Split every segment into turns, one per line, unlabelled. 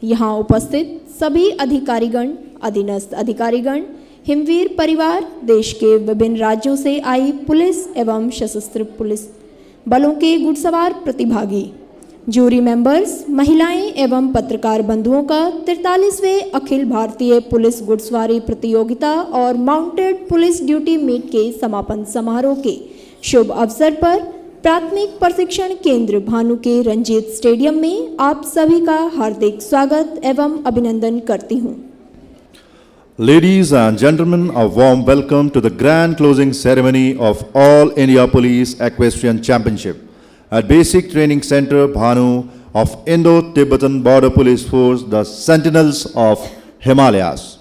यहाँ उपस्थित सभी अधिकारीगण, अधीनस्थ अधिकारीगण, हिमवीर परिवार, देश के विभिन्न राज्यों से आई पुलिस एवं सशस्त्र पुलिस बलों के घुड़सवार प्रतिभागी, जूरी मेंबर्स, महिलाएं एवं पत्रकार बंधुओं का 43वें अखिल भारतीय पुलिस घुड़सवारी प्रतियोगिता और माउंटेड पुलिस ड्यूटी मीट के समापन समारोह के शुभ अवसर पर प्राथमिक प्रशिक्षण केंद्र भानु के रंजीत स्टेडियम में आप सभी का हार्दिक स्वागत एवं अभिनंदन करती हूँ।
Ladies and gentlemen, a warm welcome to the grand closing ceremony of All India Police Equestrian Championship at Basic Training Center Bhanu of Indo-Tibetan Border Police Force, the Sentinels of Himalayas.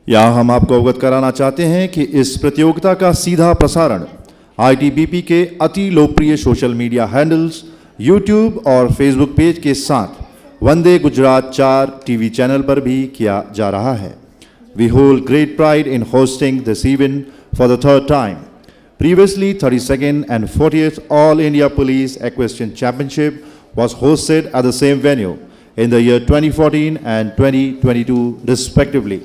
यहाँ हम आपको अवगत कराना चाहते हैं कि इस प्रतियोगिता का सीधा प्रसारण ITBP के अति लोकप्रिय सोशल मीडिया हैंडल्स, YouTube और Facebook पेज के साथ वंदे गुजरात 4 टीवी चैनल पर भी किया जा रहा है। We hold great pride in hosting this event for the third time. Previously, 32nd and 40th All India Police Equestrian Championship was hosted at the same venue in the year 2014 and 2022 respectively.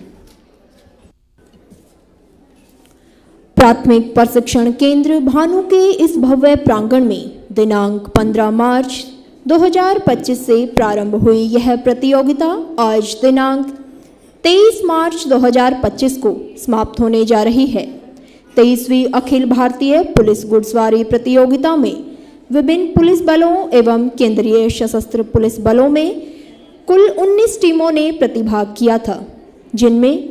प्राथमिक प्रशिक्षण केंद्र भानु के इस भव्य प्रांगण में दिनांक 15 मार्च 2025 से प्रारंभ हुई यह प्रतियोगिता आज दिनांक 23 मार्च 2025 को समाप्त होने जा रही है। 23वीं अखिल भारतीय पुलिस घुड़सवारी प्रतियोगिता में विभिन्न पुलिस बलों एवं केंद्रीय सशस्त्र पुलिस बलों में कुल 19 टीमों ने प्रतिभाग किया था, जिनमें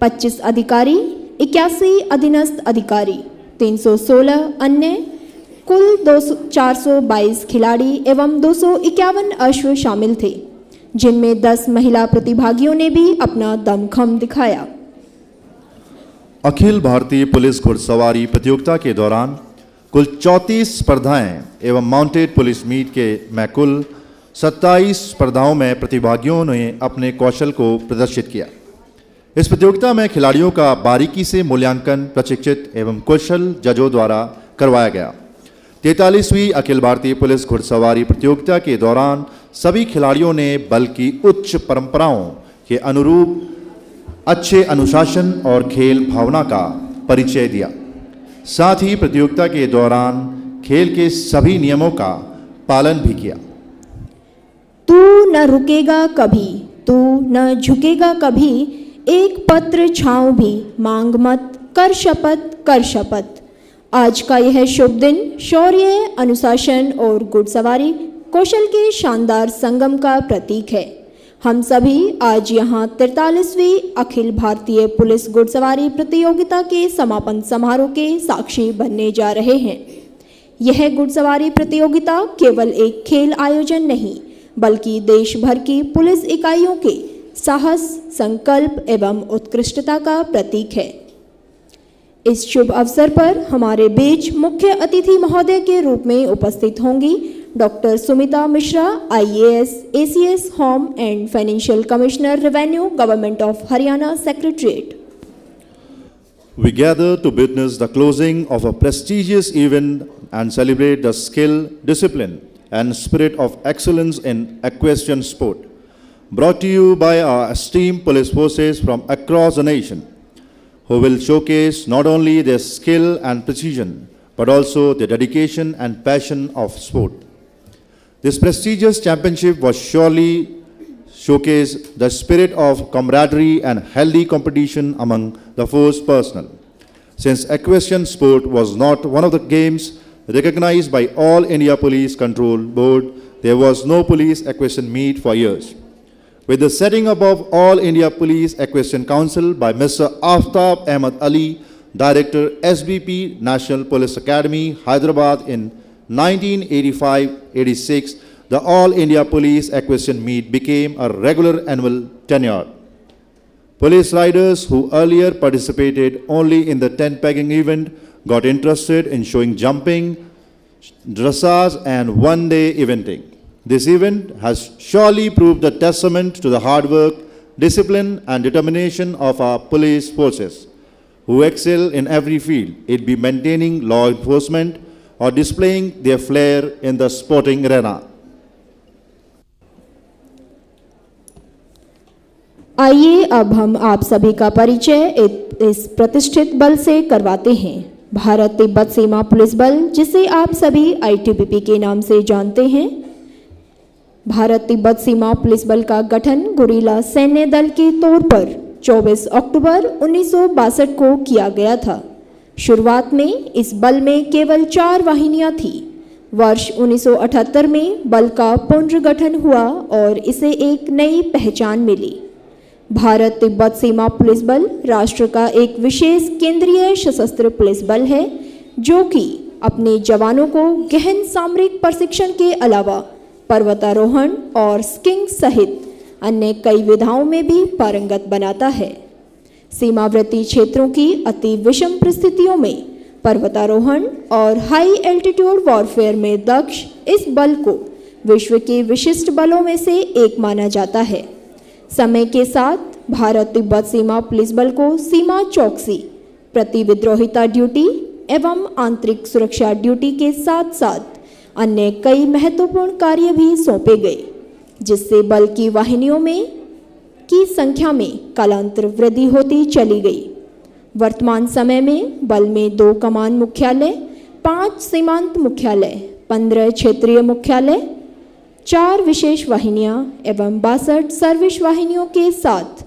25 अधिकारी, 81 अधीनस्थ अधिकारी, 316 अन्य, कुल 422 खिलाड़ी एवं 251 अश्व शामिल थे, जिनमें 10 महिला प्रतिभागियों ने भी अपना दमखम दिखाया।
अखिल भारतीय पुलिस घुड़सवारी प्रतियोगिता के दौरान कुल 34 स्पर्धाएं एवं माउंटेड पुलिस मीट के में कुल 27 स्पर्धाओं में प्रतिभागियों ने अपने कौशल को प्रदर्शित किया। इस प्रतियोगिता में खिलाड़ियों का बारीकी से मूल्यांकन प्रशिक्षित एवं कुशल जजों द्वारा करवाया गया। 43वीं अखिल भारतीय पुलिस घुड़सवारी प्रतियोगिता के दौरान सभी खिलाड़ियों ने बल की उच्च परंपराओं के अनुरूप अच्छे अनुशासन और खेल भावना का परिचय दिया। साथ ही प्रतियोगिता के दौरान खेल के सभी नियमों का पालन भी किया।
तू न रुकेगा कभी, तू न झुकेगा कभी, एक पत्र छाँव भी मांग मत, कर शपथ कर शपथ। आज का यह शुभ दिन शौर्य, अनुशासन और घुड़सवारी कौशल के शानदार संगम का प्रतीक है। हम सभी आज यहाँ 43वीं अखिल भारतीय पुलिस घुड़सवारी प्रतियोगिता के समापन समारोह के साक्षी बनने जा रहे हैं। यह घुड़सवारी प्रतियोगिता केवल एक खेल आयोजन नहीं, बल्कि देश भर की पुलिस इकाइयों के साहस, संकल्प एवं उत्कृष्टता का प्रतीक है। इस शुभ अवसर पर हमारे बीच मुख्य अतिथि महोदय के रूप में उपस्थित होंगी doctor Sumita Mishra, IAS, ACS, home and financial commissioner, revenue, government of Haryana secretariat.
We gather to witness the closing of a prestigious event and celebrate the skill, discipline, and spirit of excellence in equestrian sport. Brought to you by our esteemed police forces from across the nation, who will showcase not only their skill and precision, but also their dedication and passion of sport. This prestigious championship was surely showcase the spirit of camaraderie and healthy competition among the force personnel. Since equestrian sport was not one of the games recognized by All India Police Control Board, there was no police equestrian meet for years. With the setting up of All India Police Equestrian Council by Mr. Aftab Ahmed Ali, Director SBP National Police Academy, Hyderabad in 1985-86, the All India Police Equestrian Meet became a regular annual tenure. Police riders who earlier participated only in the tent pegging event got interested in showing jumping, dressage and one-day eventing. This event has surely proved a testament to the hard work, discipline and determination of our police forces, who excel in every field, it be maintaining law enforcement, or displaying their flair in the sporting arena.
आइए अब हम आप सभी का परिचय इस प्रतिष्ठित बल से करवाते हैं। भारत तिब्बत सीमा पुलिस बल, जिसे आप सभी ITBP के नाम से जानते हैं। भारत तिब्बत सीमा पुलिस बल का गठन गुरिल्ला सैन्य दल के तौर पर 24 अक्टूबर 1962 को किया गया था। शुरुआत में इस बल में केवल 4 वाहिनियां थी। वर्ष 1978 में बल का पुनर्गठन हुआ और इसे एक नई पहचान मिली। भारत तिब्बत सीमा पुलिस बल राष्ट्र का एक विशेष केंद्रीय सशस्त्र पुलिस बल है, जो कि अपने जवानों को गहन सामरिक प्रशिक्षण के अलावा पर्वतारोहण और स्कीइंग सहित अन्य कई विधाओं में भी पारंगत बनाता है। सीमावर्ती क्षेत्रों की अति विषम परिस्थितियों में पर्वतारोहण और हाई एल्टीट्यूड वॉरफेयर में दक्ष इस बल को विश्व के विशिष्ट बलों में से एक माना जाता है। समय के साथ भारत तिब्बत सीमा पुलिस बल को सीमा चौकसी, प्रतिविद्रोहिता ड्यूटी एवं आंतरिक सुरक्षा ड्यूटी के साथ साथ अन्य कई महत्वपूर्ण कार्य भी सौंपे गए, जिससे बल की वाहिनियों में की संख्या में कालांतर वृद्धि होती चली गई। वर्तमान समय में बल में 2 कमान मुख्यालय, 5 सीमांत मुख्यालय, 15 क्षेत्रीय मुख्यालय, 4 विशेष वाहिनियां एवं 62 सर्विस वाहिनियों के साथ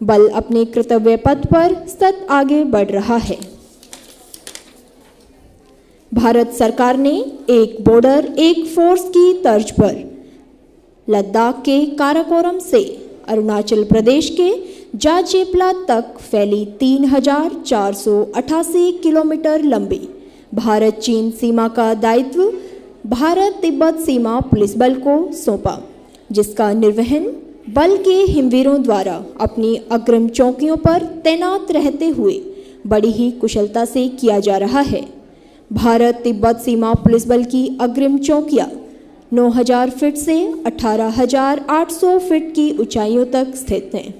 बल अपने कर्तव्य पथ पर सतत आगे बढ़ रहा है। भारत सरकार ने एक बॉर्डर एक फोर्स की तर्ज पर लद्दाख के काराकोरम से अरुणाचल प्रदेश के जाचेपला तक फैली 3488 किलोमीटर लंबी भारत चीन सीमा का दायित्व भारत तिब्बत सीमा पुलिस बल को सौंपा, जिसका निर्वहन बल के हिमवीरों द्वारा अपनी अग्रिम चौकियों पर तैनात रहते हुए बड़ी ही कुशलता से किया जा रहा है। भारत तिब्बत सीमा पुलिस बल की अग्रिम चौकियां 9000 फीट से 18800 फीट की ऊंचाइयों तक स्थित हैं,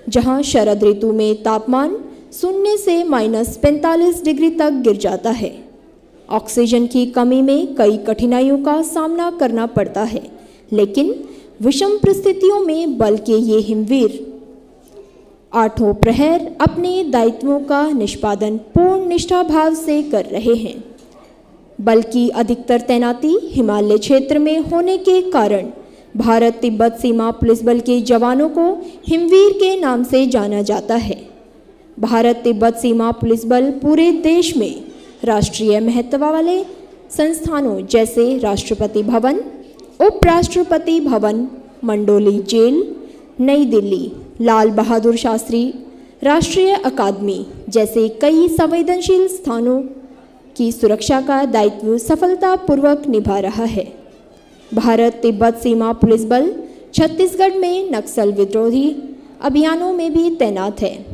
जहां शरद ऋतु में तापमान 0 से -45 डिग्री तक गिर जाता है। ऑक्सीजन की कमी में कई कठिनाइयों का सामना करना पड़ता है, लेकिन विषम परिस्थितियों में बल के ये हिमवीर 8 प्रहर अपने दायित्वों का निष्पादन पूर्ण निष्ठा भाव से कर रहे हैं। बल की अधिकतर तैनाती हिमालय क्षेत्र में होने के कारण भारत तिब्बत सीमा पुलिस बल के जवानों को हिमवीर के नाम से जाना जाता है। भारत तिब्बत सीमा पुलिस बल पूरे देश में राष्ट्रीय महत्व वाले संस्थानों जैसे राष्ट्रपति भवन, उपराष्ट्रपति भवन, मंडोली जेल, नई दिल्ली, लाल बहादुर शास्त्री राष्ट्रीय अकादमी जैसे कई संवेदनशील स्थानों की सुरक्षा का दायित्व सफलतापूर्वक निभा रहा है। भारत तिब्बत सीमा पुलिस बल छत्तीसगढ़ में नक्सल विरोधी अभियानों में भी तैनात है।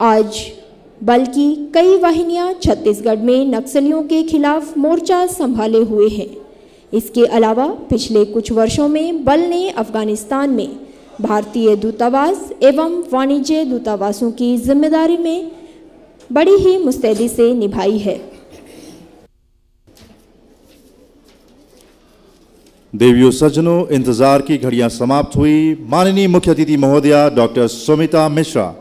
आज बल की कई वाहिनियां छत्तीसगढ़ में नक्सलियों के खिलाफ मोर्चा संभाले हुए हैं। इसके अलावा पिछले कुछ वर्षों में बल ने अफगानिस्तान में भारतीय दूतावास एवं वाणिज्य दूतावासों की जिम्मेदारी में बड़ी ही मुस्तैदी से निभाई है।
देवियों सज्जनों, इंतजार की घड़ियां समाप्त हुई। माननीय मुख्य अतिथि महोदया doctor Sumita Mishra,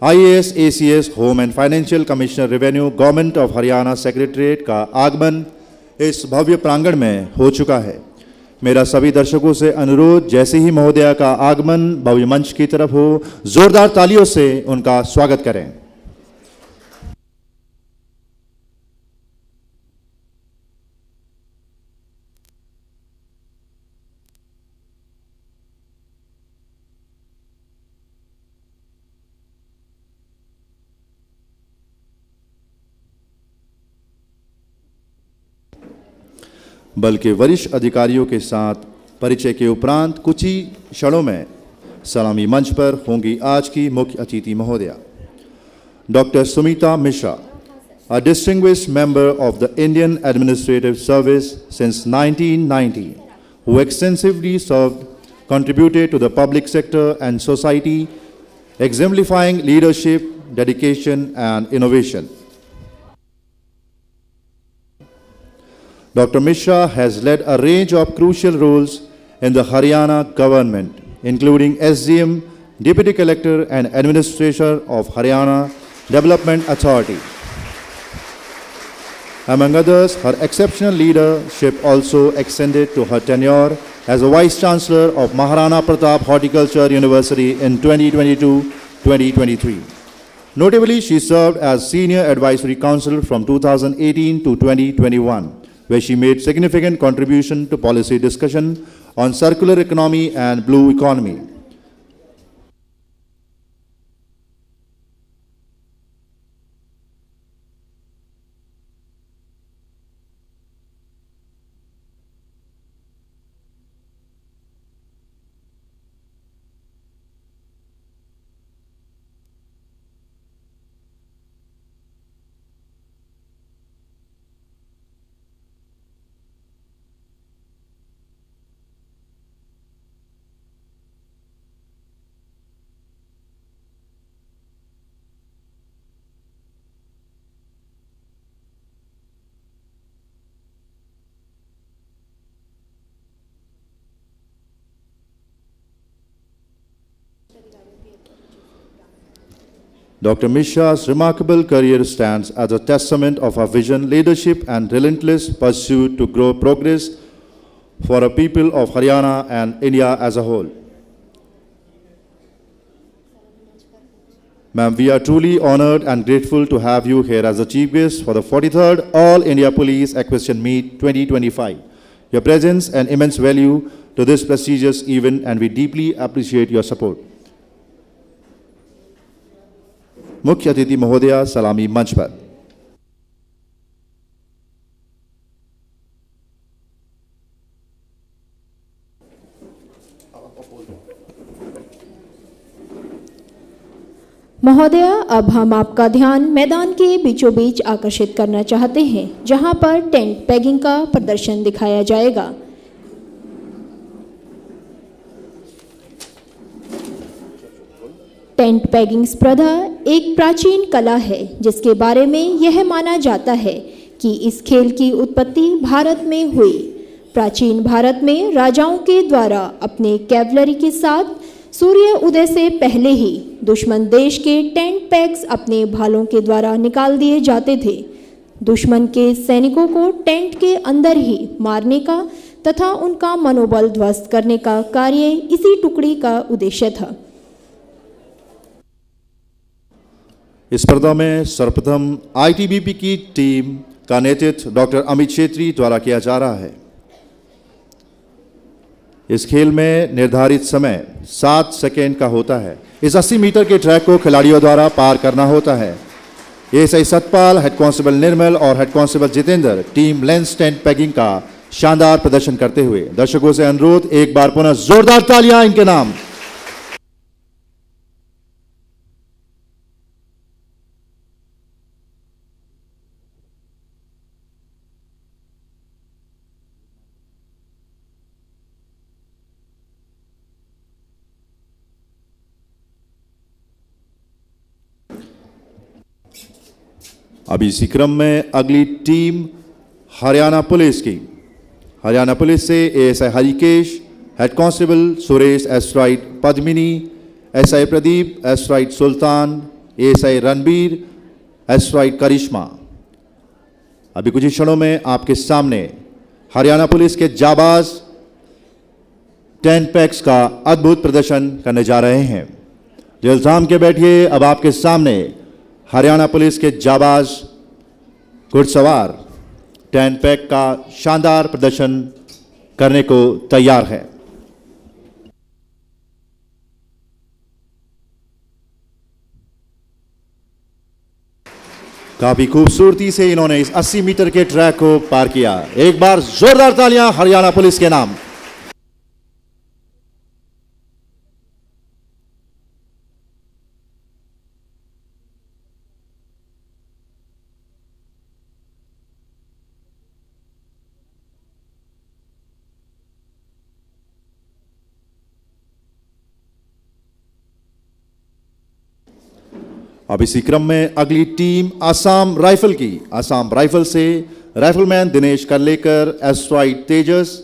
IAS ACS home and financial commissioner revenue government of Haryana secretariat का आगमन इस भव्य प्रांगण में हो चुका है। मेरा सभी दर्शकों से अनुरोध, जैसे ही महोदया का आगमन भव्य मंच की तरफ हो, जोरदार तालियों से उनका स्वागत करें। बल के वरिष्ठ अधिकारियों के साथ परिचय के उपरांत कुछ ही क्षणों में सलामी मंच पर होंगी आज की मुख्य अतिथि महोदया doctor Sumita Mishra, a distinguished member of the Indian Administrative Service since 1990, who extensively served, contributed to the public sector and society, exemplifying leadership, dedication, and innovation. Dr. Mishra has led a range of crucial roles in the Haryana government, including SDM, Deputy Collector and Administrator of Haryana Development Authority. Among others, her exceptional leadership also extended to her tenure as a Vice Chancellor of Maharana Pratap Horticulture University in 2022-2023. Notably, she served as Senior Advisory Council from 2018 to 2021, where she made significant contribution to policy discussion on circular economy and blue economy. Dr. Mishra's remarkable career stands as a testament of her vision, leadership, and relentless pursuit to grow progress for the people of Haryana and India as a whole. Ma'am, we are truly honored and grateful to have you here as the Chief Guest for the 43rd All India Police Equestrian Meet 2025. Your presence and immense value to this prestigious event, and we deeply appreciate your support. मुख्य अतिथि महोदया सलामी मंच पर।
महोदया, अब हम आपका ध्यान मैदान के बीचों बीच आकर्षित करना चाहते हैं, जहां पर टेंट पैगिंग का प्रदर्शन दिखाया जाएगा। टेंट पैगिंग स्पर्धा एक प्राचीन कला है जिसके बारे में यह माना जाता है कि इस खेल की उत्पत्ति भारत में हुई। प्राचीन भारत में राजाओं के द्वारा अपने कैवलरी के साथ सूर्य उदय से पहले ही दुश्मन देश के टेंट पैग्स अपने भालों के द्वारा निकाल दिए जाते थे। दुश्मन के सैनिकों को टेंट के अंदर ही मारने का तथा उनका मनोबल ध्वस्त करने का कार्य इसी टुकड़ी का उद्देश्य था।
इस स्पर्धा में सर्वप्रथम आईटीबीपी की टीम का नेतृत्व डॉक्टर अमित छेत्री द्वारा किया जा रहा है। इस खेल में निर्धारित समय 7 सेकेंड का होता है। इस 80 मीटर के ट्रैक को खिलाड़ियों द्वारा पार करना होता है। एएसआई सतपाल, हेड कांस्टेबल निर्मल और head constable Jitendra team lens tent paging का शानदार प्रदर्शन करते हुए दर्शकों से अनुरोध, एक बार पुनः जोरदार तालियां इनके नाम। अभी इसी क्रम में अगली टीम हरियाणा पुलिस की। हरियाणा पुलिस से ASI Harikesh, head constable Suresh, astride Padmini, SI Pradeep, astride Sultan, ASI Ranbir, astride Karishma. अभी कुछ ही क्षणों में आपके सामने हरियाणा पुलिस के जाबाज टेंट पैक्स का अद्भुत प्रदर्शन करने जा रहे हैं। दिल थाम के बैठिए, अब आपके सामने हरियाणा पुलिस के जाबाज घुड़सवार टेंट पैक का शानदार प्रदर्शन करने को तैयार है। काफी खूबसूरती से इन्होंने इस 80 मीटर के ट्रैक को पार किया। एक बार जोरदार तालियां हरियाणा पुलिस के नाम। अब इसी क्रम में अगली टीम आसाम राइफल की। आसाम राइफल से Rifleman Dinesh Karlekar, astride Tejas,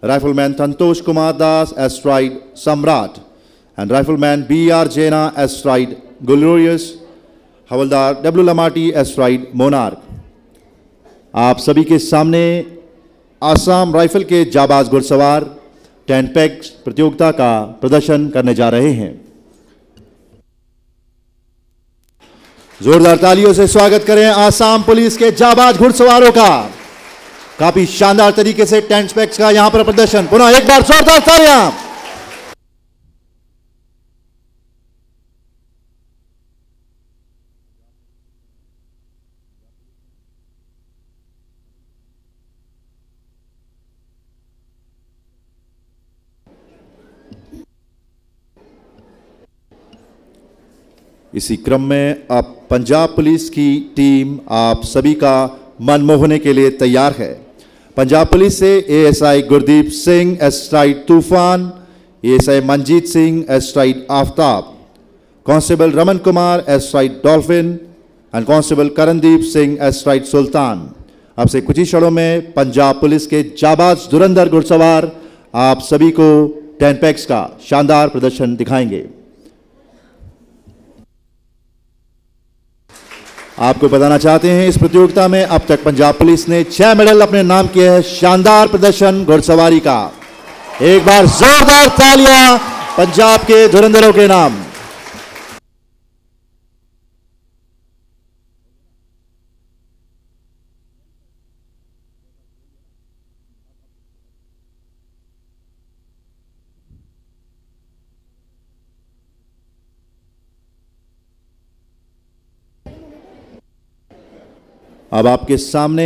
Rifleman Santosh Kumar Das, astride Samrat, and Rifleman B.R. Jaina, astride Glorious, havildar W लमाटी, astride Monarch. आप सभी के सामने आसाम राइफल के जाबाज घुड़सवार 10 पेग्स प्रतियोगिता का प्रदर्शन करने जा रहे हैं. जोरदार तालियों से स्वागत करें आसाम पुलिस के जाबाज घुड़सवारों का. काफी शानदार तरीके से 10 पेग्स का यहां पर प्रदर्शन. पुनः एक बार जोरदार तालियां. इसी क्रम में अब पंजाब पुलिस की टीम आप सभी का मन मोहने के लिए तैयार है. पंजाब पुलिस से ASI Gurdeep Singh, astride Toofan, ASI Manjeet Singh, astride Aftab, constable Raman Kumar, astride Dolphin, and constable Karandeep Singh, astride Sultan. अब से कुछ ही क्षणों में पंजाब पुलिस के जाबाज धुरंधर घुड़सवार आप सभी को 10 पेग्स का शानदार प्रदर्शन दिखाएंगे. आपको बताना चाहते हैं इस प्रतियोगिता में अब तक पंजाब पुलिस ने 6 मेडल अपने नाम किए हैं. शानदार प्रदर्शन घुड़सवारी का. एक बार जोरदार तालियां पंजाब के धुरंधरों के नाम. अब आपके सामने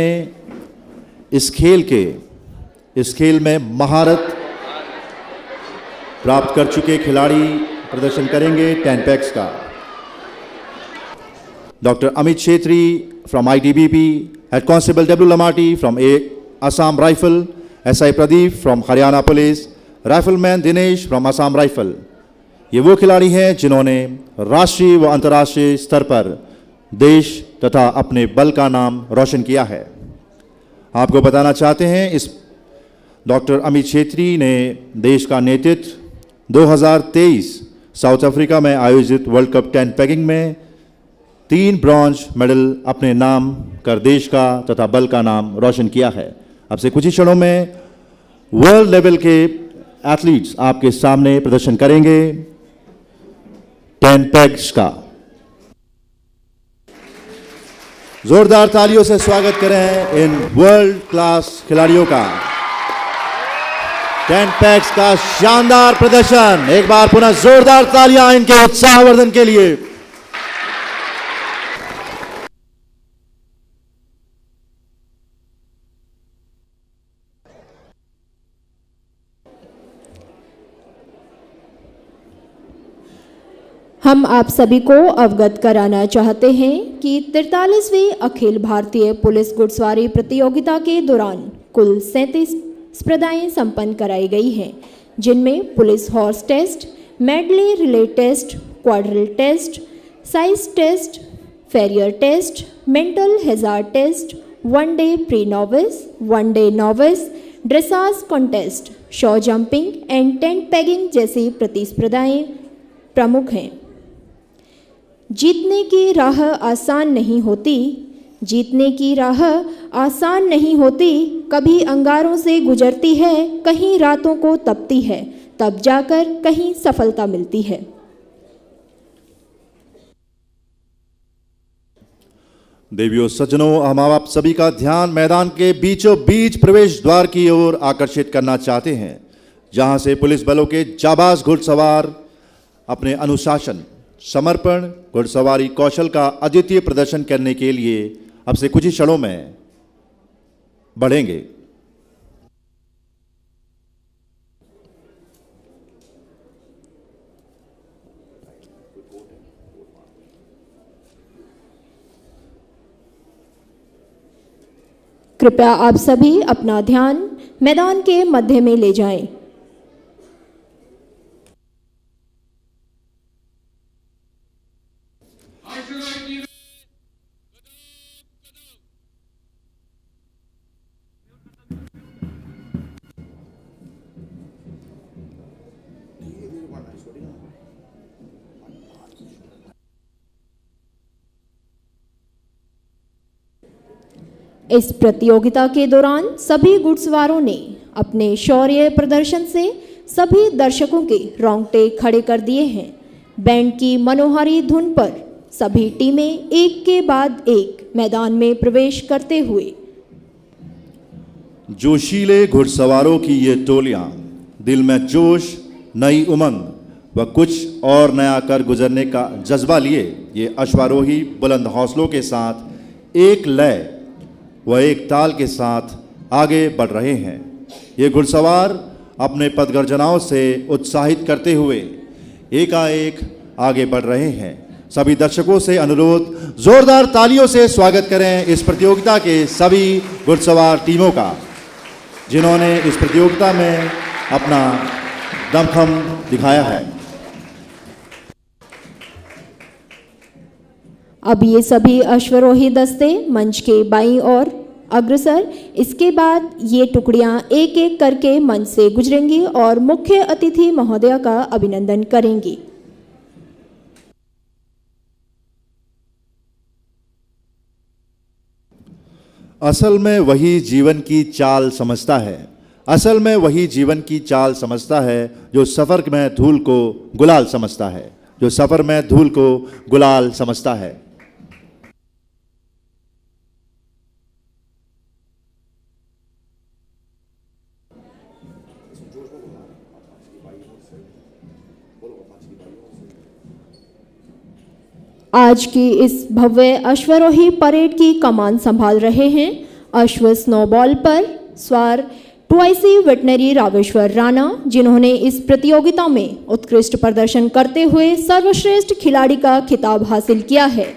इस खेल में महारत प्राप्त कर चुके खिलाड़ी प्रदर्शन करेंगे 10 पेग्स का. Doctor Amit Chhetri from ITBP, head constable W Lamati from Assam rifle, SI Pradeep from Haryana police, rifleman Dinesh from Assam rifle. ये वो खिलाड़ी हैं जिन्होंने राष्ट्रीय व अंतर्राष्ट्रीय स्तर पर देश तथा अपने बल का नाम रोशन किया है. आपको बताना चाहते हैं इस डॉक्टर अमित छेत्री ने देश का नेतृत्व 2023 साउथ अफ्रीका में आयोजित वर्ल्ड कप 10 पेगिंग में 3 ब्रॉन्ज मेडल अपने नाम कर देश का तथा बल का नाम रोशन किया है. अब से कुछ ही क्षणों में वर्ल्ड लेवल के एथलीट्स आपके सामने प्रदर्शन करेंगे 10 पेग्स का. जोरदार तालियों से स्वागत करें इन वर्ल्ड क्लास खिलाड़ियों का. 10 पेग्स का शानदार प्रदर्शन. एक बार पुनः जोरदार तालियां इनके उत्साहवर्धन के लिए.
हम आप सभी को अवगत कराना चाहते हैं कि 43वीं अखिल भारतीय पुलिस घुड़सवारी प्रतियोगिता के दौरान कुल 37 स्पर्धाएं संपन्न कराई गई हैं, जिनमें police horse test, medley relay test, quadrille test, size test, farrier test, mental hazard test, one day pre novice, one day novice, dressage contest, show jumping and tent pegging जैसी प्रतिस्पर्धाएं प्रमुख हैं. जीतने की राह आसान नहीं होती, जीतने की राह आसान नहीं होती, कभी अंगारों से गुजरती है, कहीं रातों को तपती है, तब जाकर कहीं सफलता मिलती है.
देवियों सज्जनों, हम आप सभी का ध्यान मैदान के बीचों बीच प्रवेश द्वार की ओर आकर्षित करना चाहते हैं, जहां से पुलिस बलों के जाबाज घुड़सवार अपने अनुशासन, समर्पण, घुड़सवारी कौशल का अद्वितीय प्रदर्शन करने के लिए अब से कुछ ही क्षणों में बढ़ेंगे.
कृपया आप सभी अपना ध्यान मैदान के मध्य में ले जाएं. इस प्रतियोगिता के दौरान सभी घुड़सवारों ने अपने शौर्य प्रदर्शन से सभी दर्शकों के रोंगटे खड़े कर दिए हैं। बैंड की मनोहारी धुन पर सभी टीमें एक के बाद एक मैदान में प्रवेश करते हुए
जोशीले घुड़सवारों की ये टोलियां दिल में जोश, नई उमंग व कुछ और नया कर गुजरने का जज्बा लिए ये अश्वारोही बुलंद हौसलों के साथ एक लय व एक ताल के साथ आगे बढ़ रहे हैं। ये घुड़सवार अपने पदगर्जनाओं से उत्साहित करते हुए एकाएक आगे बढ़ रहे हैं। सभी दर्शकों से अनुरोध, जोरदार तालियों से स्वागत करें इस प्रतियोगिता के सभी घुड़सवार टीमों का, जिन्होंने इस प्रतियोगिता में अपना दमखम दिखाया है।
अब ये सभी अश्वारोही दस्ते मंच के बाईं ओर अग्रसर, इसके बाद ये टुकड़ियां एक एक करके मंच से गुजरेंगी और मुख्य अतिथि महोदया का अभिनंदन करेंगी।
असल में वही जीवन की चाल समझता है, असल में वही जीवन की चाल समझता है जो सफ़र में धूल को गुलाल समझता है, जो सफ़र में धूल को गुलाल समझता है।
आज की इस भव्य अश्वारोही परेड की कमान संभाल रहे हैं अश्व स्नोबॉल पर सवार 2IC वेटनरी रावेश्वर राणा, जिन्होंने इस प्रतियोगिता में उत्कृष्ट प्रदर्शन करते हुए सर्वश्रेष्ठ खिलाड़ी का खिताब हासिल किया है,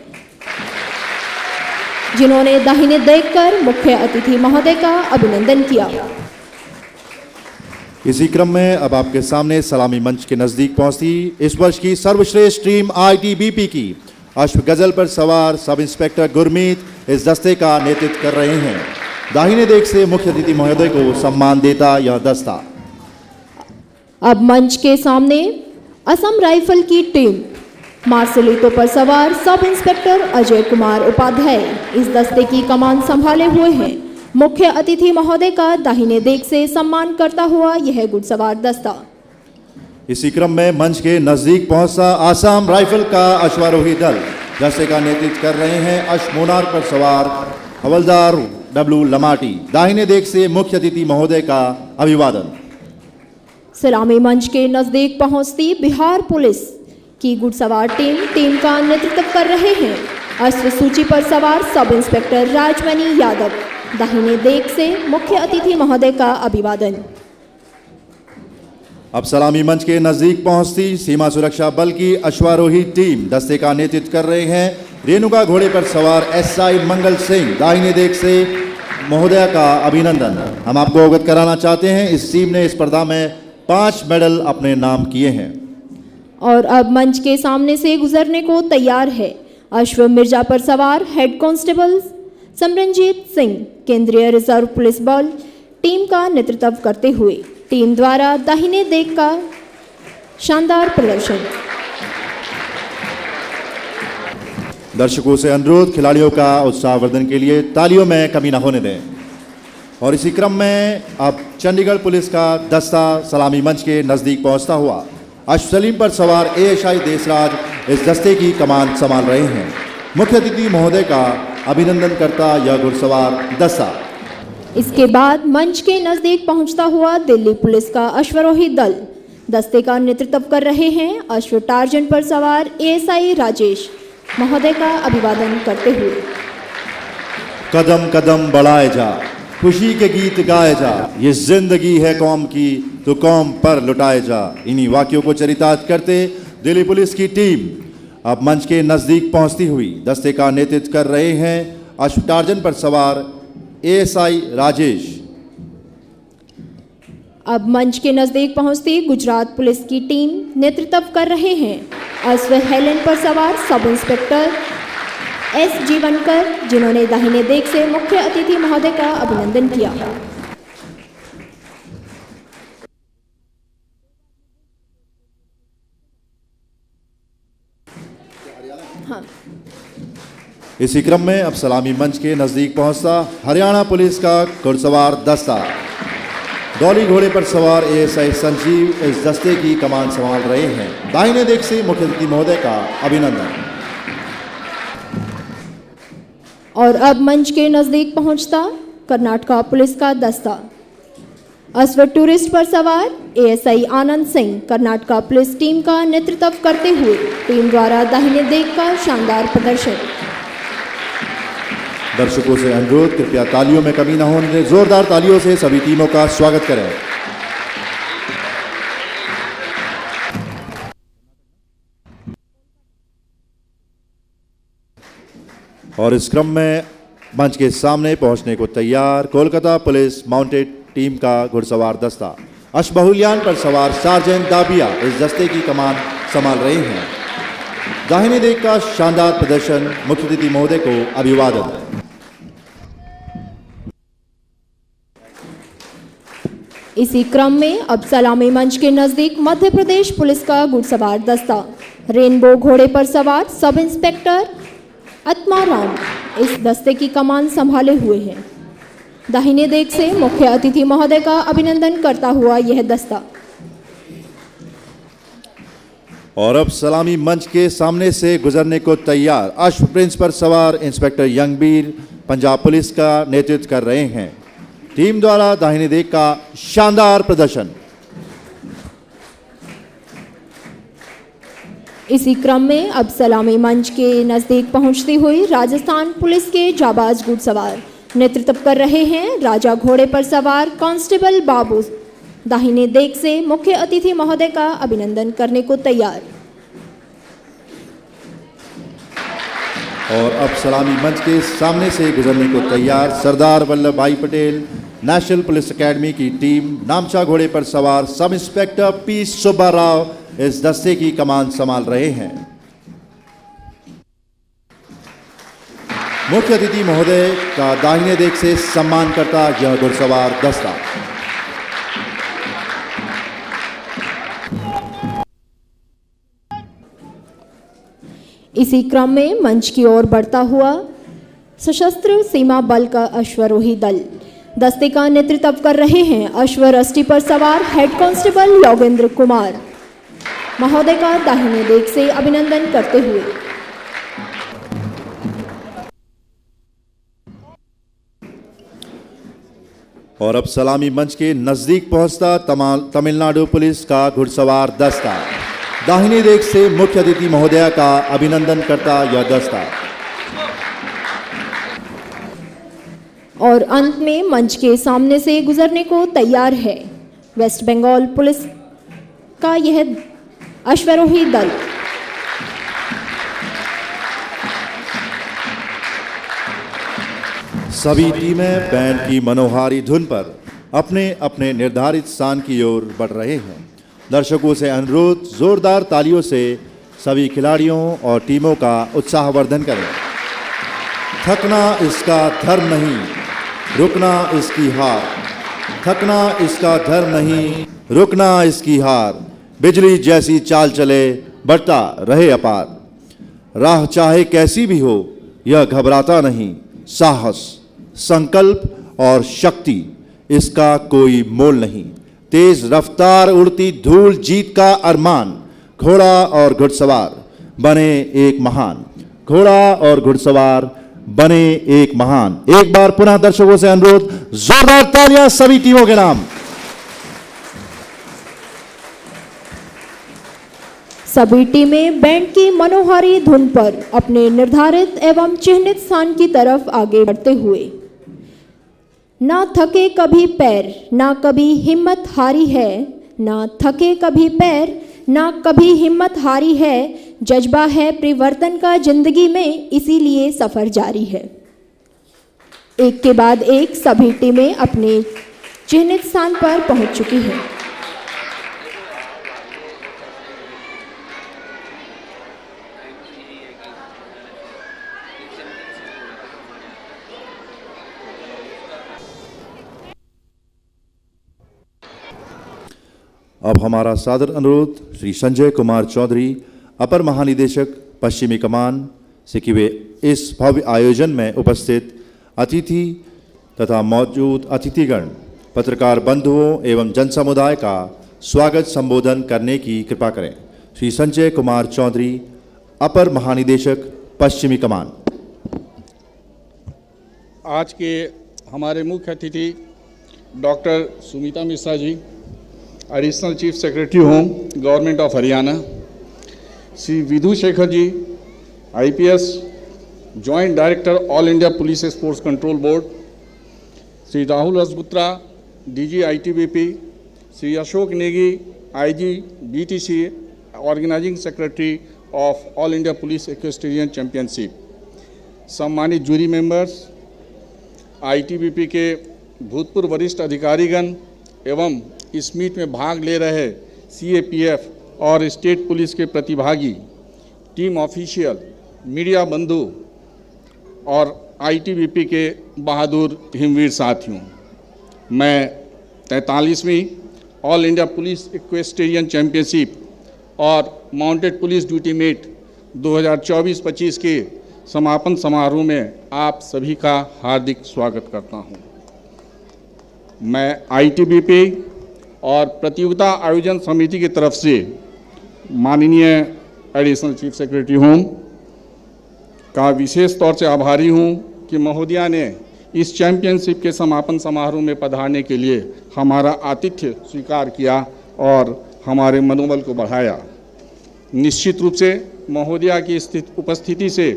जिन्होंने दाहिने देखकर मुख्य अतिथि महोदय का अभिनंदन किया।
इसी क्रम में अब आपके सामने सलामी मंच के नजदीक पहुंचती इस वर्ष की सर्वश्रेष्ठ टीम ITBP की अश्व गजल पर सवार सब इंस्पेक्टर गुरमीत इस दस्ते का नेतृत्व कर रहे हैं। दाहिने देख से मुख्य अतिथि महोदय को सम्मान देता यह दस्ता।
अब मंच के सामने असम राइफल की टीम मार्शलिटो पर सवार सब इंस्पेक्टर अजय कुमार उपाध्याय इस दस्ते की कमान संभाले हुए हैं। मुख्य अतिथि महोदय का दाहिने देख से सम्मान करता हुआ यह घुड़सवार दस्ता।
इसी क्रम में मंच के नजदीक पहुंचा आसाम राइफल का अश्वारोही दल, दस्ते का नेतृत्व कर रहे हैं अश्वमोनार पर सवार हवलदार W लमाटी। दाहिने देख से मुख्य अतिथि महोदय का अभिवादन।
सलामी मंच के नजदीक पहुंचती बिहार पुलिस की घुड़सवार टीम का नेतृत्व कर रहे हैं अश्व सूची पर सवार सब इंस्पेक्टर राजमणि यादव। दाहिने देख से मुख्य अतिथि महोदय का अभिवादन।
अब सलामी मंच के नजदीक पहुंचती सीमा सुरक्षा बल की अश्वारोही टीम, दस्ते का नेतृत्व कर रहे हैं रेणुका घोड़े पर सवार SI मंगल सिंह। दाहिने देख से महोदया का अभिनंदन। हम आपको अवगत कराना चाहते हैं इस टीम ने इस स्पर्धा में 5 मेडल अपने नाम किए हैं।
और अब मंच के सामने से गुजरने को तैयार है अश्व मिर्जा पर सवार हेड कांस्टेबल समरनजीत सिंह। केंद्रीय रिजर्व पुलिस बल टीम का नेतृत्व करते हुए टीम द्वारा दाहिने देख का शानदार प्रदर्शन।
दर्शकों से अनुरोध, खिलाड़ियों का उत्साहवर्धन के लिए तालियों में कमी न होने दें। और इसी क्रम में अब चंडीगढ़ पुलिस का दस्ता सलामी मंच के नजदीक पहुंचता हुआ अश्व सलीम पर सवार ASI देशराज इस दस्ते की कमान संभाल रहे हैं। मुख्य अतिथि महोदय का अभिनंदन करता यह घुड़सवार दस्ता।
इसके बाद मंच के नजदीक पहुंचता हुआ दिल्ली पुलिस का अश्वारोही दल, दस्ते का नेतृत्व कर रहे हैं अश्व टार्जन पर सवार ASI राजेश महोदय का अभिवादन करते हुए।
कदम कदम बढ़ाए जा, खुशी के गीत गाए जा, ये जिंदगी है कौम की तो कौम पर लुटाए जा। इन्हीं वाक्यों को चरितार्थ करते दिल्ली पुलिस की टीम अब मंच के नजदीक पहुंचती हुई दस्ते का नेतृत्व कर रहे हैं अश्व टार्जन पर सवार ASI राजेश।
अब मंच के नजदीक पहुंचती गुजरात पुलिस की टीम नेतृत्व कर रहे हैं अश्व हेलेन पर सवार सब इंस्पेक्टर S जीवनकर, जिन्होंने दाहिने देख से मुख्य अतिथि महोदय का अभिनंदन किया।
इसी क्रम में अब सलामी मंच के नजदीक पहुंचता हरियाणा पुलिस का घुड़सवार दस्ता। डॉली घोड़े पर सवार एएसआई संजीव इस दस्ते की कमान संभाल रहे हैं। दाहिने दिख से मुख्य अतिथि महोदय का अभिनंदन।
और अब मंच के नजदीक पहुंचता कर्नाटका पुलिस का दस्ता। अश्व टूरिस्ट पर सवार ASI Anand Singh Karnataka police team का नेतृत्व करते हुए टीम द्वारा दाहिने दिख का शानदार प्रदर्शन।
दर्शकों से अनुरोध, कृपया तालियों में कमी न होने दें। जोरदार तालियों से सभी टीमों का स्वागत करें। और इस क्रम में मंच के सामने पहुंचने को तैयार कोलकाता पुलिस माउंटेड टीम का घुड़सवार दस्ता। अश्वबहुल्यान पर सवार सार्जेंट दाबिया इस दस्ते की कमान संभाल रहे हैं। दाहिने दिख का शानदार प्रदर्शन, मुख्य अतिथि महोदय को अभिवादन।
इसी क्रम में अब सलामी मंच के नजदीक मध्य प्रदेश पुलिस का घुड़सवार दस्ता। रेनबो घोड़े पर सवार सब इंस्पेक्टर आत्माराम इस दस्ते की कमान संभाले हुए हैं। दाहिने दिख से मुख्य अतिथि महोदय का अभिनंदन करता हुआ यह दस्ता।
और अब सलामी मंच के सामने से गुजरने को तैयार अश्व प्रिंस पर सवार इंस्पेक्टर यंगवीर पंजाब पुलिस का नेतृत्व कर रहे हैं। टीम द्वारा दाहिने दिख का शानदार प्रदर्शन।
इसी क्रम में अब सलामी मंच के नजदीक पहुंचती हुई राजस्थान पुलिस के जाबाज घुड़सवार नेतृत्व कर रहे हैं। राजा घोड़े पर सवार कांस्टेबल बाबू दाहिने दिख से मुख्य अतिथि महोदय का अभिनंदन करने को तैयार।
और अब सलामी मंच के सामने से गुजरने को तैयार सरदार वल्लभ भाई पटेल नेशनल पुलिस एकेडमी की टीम नामचा घोड़े पर सवार sub inspector P Subba Rao इस दस्ते की कमान संभाल रहे हैं। मुख्य अतिथि महोदय का दाहिने दिख से सम्मान करता यह घुड़सवार दस्ता।
इसी क्रम में मंच की ओर बढ़ता हुआ सशस्त्र सीमा बल का अश्वरोही दल दस्ते का नेतृत्व कर रहे हैं। अश्वरष्टि पर सवार हेड कांस्टेबल योगेंद्र कुमार महोदय का दाहिने दिख से अभिनंदन करते हुए।
और अब सलामी मंच के नजदीक पहुंचता तमिलनाडु पुलिस का घुड़सवार दस्ता। दाहिने दिख से मुख्य अतिथि महोदया का अभिनंदन करता यह दस्ता।
और अंत में मंच के सामने से गुजरने को तैयार है वेस्ट बंगाल पुलिस का यह अश्वरोही दल।
सभी टीमें बैंड की मनोहारी धुन पर अपने अपने निर्धारित स्थान की ओर बढ़ रहे हैं। दर्शकों से अनुरोध, जोरदार तालियों से सभी खिलाड़ियों और टीमों का उत्साहवर्धन करें। थकना इसका धर्म नहीं, रुकना इसकी हार। थकना इसका धर्म नहीं, रुकना इसकी हार। बिजली जैसी चाल चले, बढ़ता रहे अपार। राह चाहे कैसी भी हो, यह घबराता नहीं। साहस, संकल्प और शक्ति, इसका कोई मोल नहीं। तेज रफ्तार उड़ती धूल, जीत का अरमान। घोड़ा और घुड़सवार बने एक महान। घोड़ा और घुड़सवार बने एक महान। एक बार पुनः दर्शकों से अनुरोध, जोरदार तालियां सभी टीमों के नाम।
सभी टीमें बैंड की मनोहारी धुन पर अपने निर्धारित एवं चिह्नित स्थान की तरफ आगे बढ़ते हुए। ना थके कभी पैर, ना कभी हिम्मत हारी है। ना थके कभी पैर, ना कभी हिम्मत हारी है। जज्बा है परिवर्तन का जिंदगी में, इसीलिए सफर जारी है। एक के बाद एक सभी टीमें अपने चिह्नित स्थान पर पहुंच चुकी हैं।
अब हमारा सादर अनुरोध श्री संजय कुमार चौधरी, अपर महानिदेशक पश्चिमी कमान, से कि वे इस भव्य आयोजन में उपस्थित अतिथि तथा मौजूद अतिथिगण, पत्रकार बंधुओं एवं जन समुदाय का स्वागत संबोधन करने की कृपा करें। श्री संजय कुमार चौधरी, अपर महानिदेशक पश्चिमी कमान।
आज के हमारे मुख्य अतिथि doctor Sumita Mishra ji, additional chief secretary home, government of Haryana, Shri Vidhu Shekhar ji, IPS, joint director all India police sports control board, Shri Rahul Rasgotra, DG ITBP, Shri Ashok Negi, IG BTC, organising secretary of all India police equestrian championship, सम्मानित जूरी मेंबर्स, आईटीबीपी के भूतपूर्व वरिष्ठ अधिकारीगण एवं इस meet में भाग ले रहे सीएपीएफ और स्टेट पुलिस के प्रतिभागी, टीम ऑफिशियल, मीडिया बंधु और आईटीबीपी के बहादुर हिमवीर साथियों, मैं 43वीं all India police equestrian championship और माउंटेड पुलिस ड्यूटी मीट 2024-25 के समापन समारोह में आप सभी का हार्दिक स्वागत करता हूं। मैं आईटीबीपी और प्रतियोगिता आयोजन समिति की तरफ से माननीय एडिशनल चीफ सेक्रेटरी होम का विशेष तौर से आभारी हूं कि महोदया ने इस चैंपियनशिप के समापन समारोह में पधारने के लिए हमारा आतिथ्य स्वीकार किया और हमारे मनोबल को बढ़ाया। निश्चित रूप से महोदया की उपस्थिति से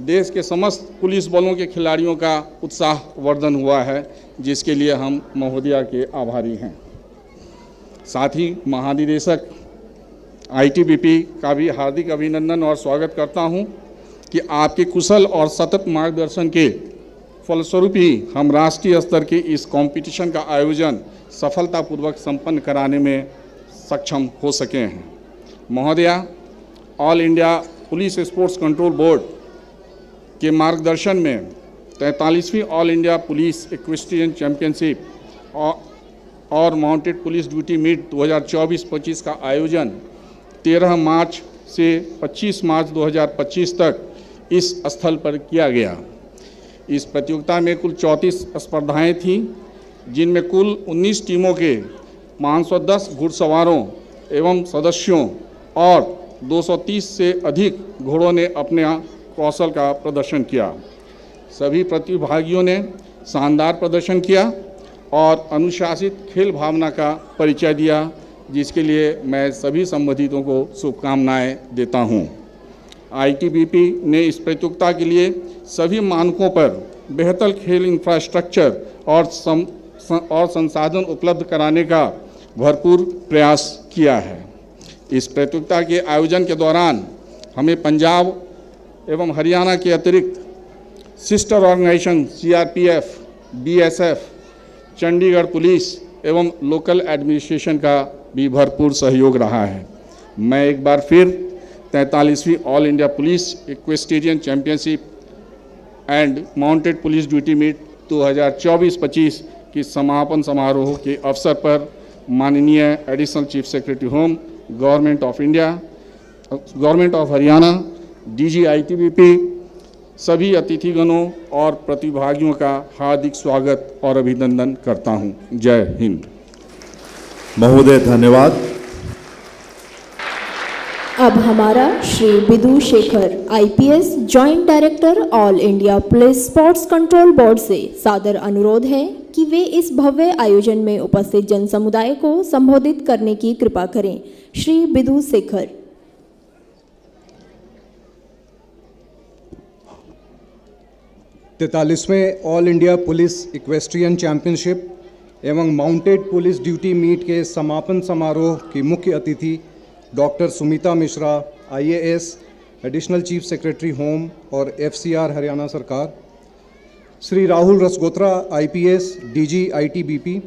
देश के समस्त पुलिस बलों के खिलाड़ियों का उत्साह वर्धन हुआ है, जिसके लिए हम महोदया के आभारी हैं। साथ ही महानिदेशक आईटीबीपी का भी हार्दिक अभिनंदन और स्वागत करता हूं कि आपके कुशल और सतत मार्गदर्शन के फलस्वरूप ही हम राष्ट्रीय स्तर के इस कंपटीशन का आयोजन सफलतापूर्वक संपन्न कराने में सक्षम हो सके हैं। महोदया, all India police sports control board के मार्गदर्शन में 43वीं all India police equestrian championship और माउंटेड पुलिस ड्यूटी मीट 2024-25 का आयोजन 13 मार्च से 25 मार्च 2025 तक इस स्थल पर किया गया। इस प्रतियोगिता में कुल 34 स्पर्धाएं थीं, जिनमें कुल 19 टीमों के 510 घुड़सवारों एवं सदस्यों और 230 से अधिक घोड़ों ने अपने कौशल का प्रदर्शन किया। सभी प्रतिभागियों ने शानदार प्रदर्शन किया और अनुशासित खेल भावना का परिचय दिया, जिसके लिए मैं सभी संबंधितों को शुभकामनाएं देता हूं। आईटीबीपी ने इस प्रतियोगिता के लिए सभी मानकों पर बेहतर खेल इंफ्रास्ट्रक्चर और संसाधन उपलब्ध कराने का भरपूर प्रयास किया है। इस प्रतियोगिता के आयोजन के दौरान हमें पंजाब एवं हरियाणा के अतिरिक्त sister organisation CRPF, BSF, Chandigarh police एवं लोकल एडमिनिस्ट्रेशन का भी भरपूर सहयोग रहा है। मैं एक बार फिर 43वीं all India police equestrian championship and mounted police duty meet 2024-25 की समापन समारोह के अवसर पर माननीय additional chief secretary home, government of India, government of Haryana, DG ITBP, सभी अतिथिगणों और प्रतिभागियों का हार्दिक स्वागत और अभिनंदन करता हूं। जय हिंद।
महोदय, धन्यवाद।
अब हमारा Shri Vidhu Shekhar, IPS, joint director all India police sports control board से सादर अनुरोध है कि वे इस भव्य आयोजन में उपस्थित जन समुदाय को संबोधित करने की कृपा करें। श्री विधु शेखर।
43वें all India police equestrian championship एवं माउंटेड पुलिस ड्यूटी मीट के समापन समारोह की मुख्य अतिथि doctor Sumita Mishra, IAS, additional chief secretary home और एफसीआर हरियाणा सरकार, Shri Rahul Rasgotra, IPS, DG ITBP,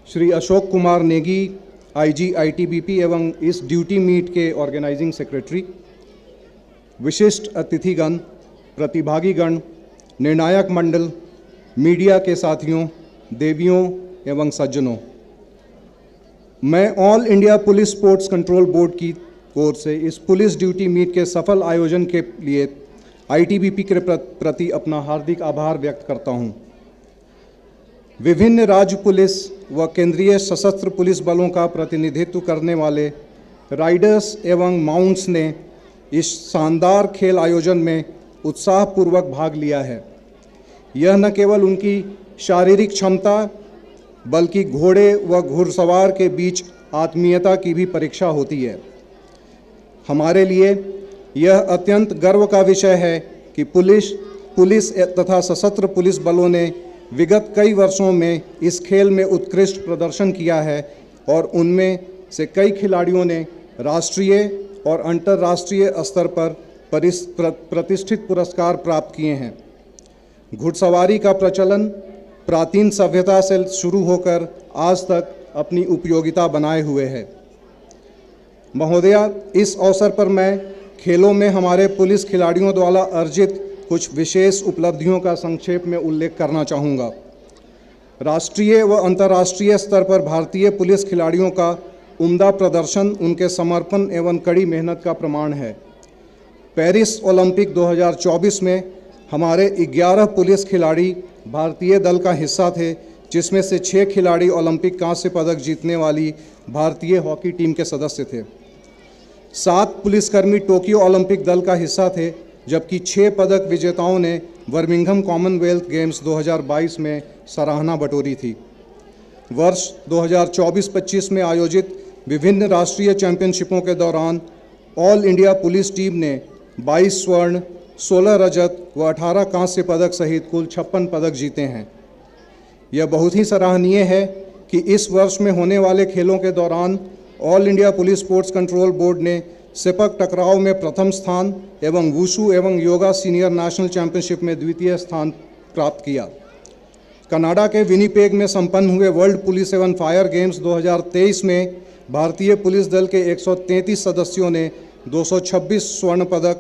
Shri Ashok Kumar Negi, IG ITBP एवं इस ड्यूटी मीट के ऑर्गेनाइजिंग सेक्रेटरी, विशिष्ट अतिथिगण, प्रतिभागीगण, निर्णायक मंडल, मीडिया के साथियों, देवियों एवं सज्जनों, मैं all India police sports control board की ओर से इस पुलिस ड्यूटी मीट के सफल आयोजन के लिए आईटीबीपी के प्रति अपना हार्दिक आभार व्यक्त करता हूं। विभिन्न राज्य पुलिस व केंद्रीय सशस्त्र पुलिस बलों का प्रतिनिधित्व करने वाले राइडर्स एवं माउंट्स ने इस शानदार खेल आयोजन में उत्साहपूर्वक भाग लिया है। यह न केवल उनकी शारीरिक क्षमता बल्कि घोड़े व घुड़सवार के बीच आत्मीयता की भी परीक्षा होती है। हमारे लिए यह अत्यंत गर्व का विषय है कि पुलिस तथा सशस्त्र पुलिस बलों ने विगत कई वर्षों में इस खेल में उत्कृष्ट प्रदर्शन किया है और उनमें से कई खिलाड़ियों ने राष्ट्रीय और अंतर्राष्ट्रीय स्तर पर प्रतिष्ठित पुरस्कार प्राप्त किए हैं। घुड़सवारी का प्रचलन प्राचीन सभ्यता से शुरू होकर आज तक अपनी उपयोगिता बनाए हुए है। महोदया, इस अवसर पर मैं खेलों में हमारे पुलिस खिलाड़ियों द्वारा अर्जित कुछ विशेष उपलब्धियों का संक्षेप में उल्लेख करना चाहूँगा। राष्ट्रीय व अंतर्राष्ट्रीय स्तर पर भारतीय पुलिस खिलाड़ियों का उम्दा प्रदर्शन उनके समर्पण एवं कड़ी मेहनत का प्रमाण है। पेरिस ओलंपिक 2024 में हमारे 11 पुलिस खिलाड़ी भारतीय दल का हिस्सा थे, जिसमें से 6 खिलाड़ी ओलंपिक कांस्य पदक जीतने वाली भारतीय हॉकी टीम के सदस्य थे। 7 पुलिसकर्मी टोक्यो ओलंपिक दल का हिस्सा थे, जबकि 6 पदक विजेताओं ने बर्मिंघम कॉमनवेल्थ गेम्स 2022 में सराहना बटोरी थी। वर्ष 2024-25 में आयोजित विभिन्न राष्ट्रीय चैंपियनशिपों के दौरान ऑल इंडिया पुलिस टीम ने 22 स्वर्ण, 16 रजत व 18 कांस्य पदक सहित कुल 56 पदक जीते हैं। यह बहुत ही सराहनीय है कि इस वर्ष में होने वाले खेलों के दौरान all India police sports control board ने सिपक टकराव में प्रथम स्थान एवं वुशु एवं योगा सीनियर नेशनल चैंपियनशिप में द्वितीय स्थान प्राप्त किया। कनाडा के विनीपेग में संपन्न हुए वर्ल्ड पुलिस एवं फायर गेम्स 2023 में भारतीय पुलिस दल के 133 सदस्यों ने 226 स्वर्ण पदक,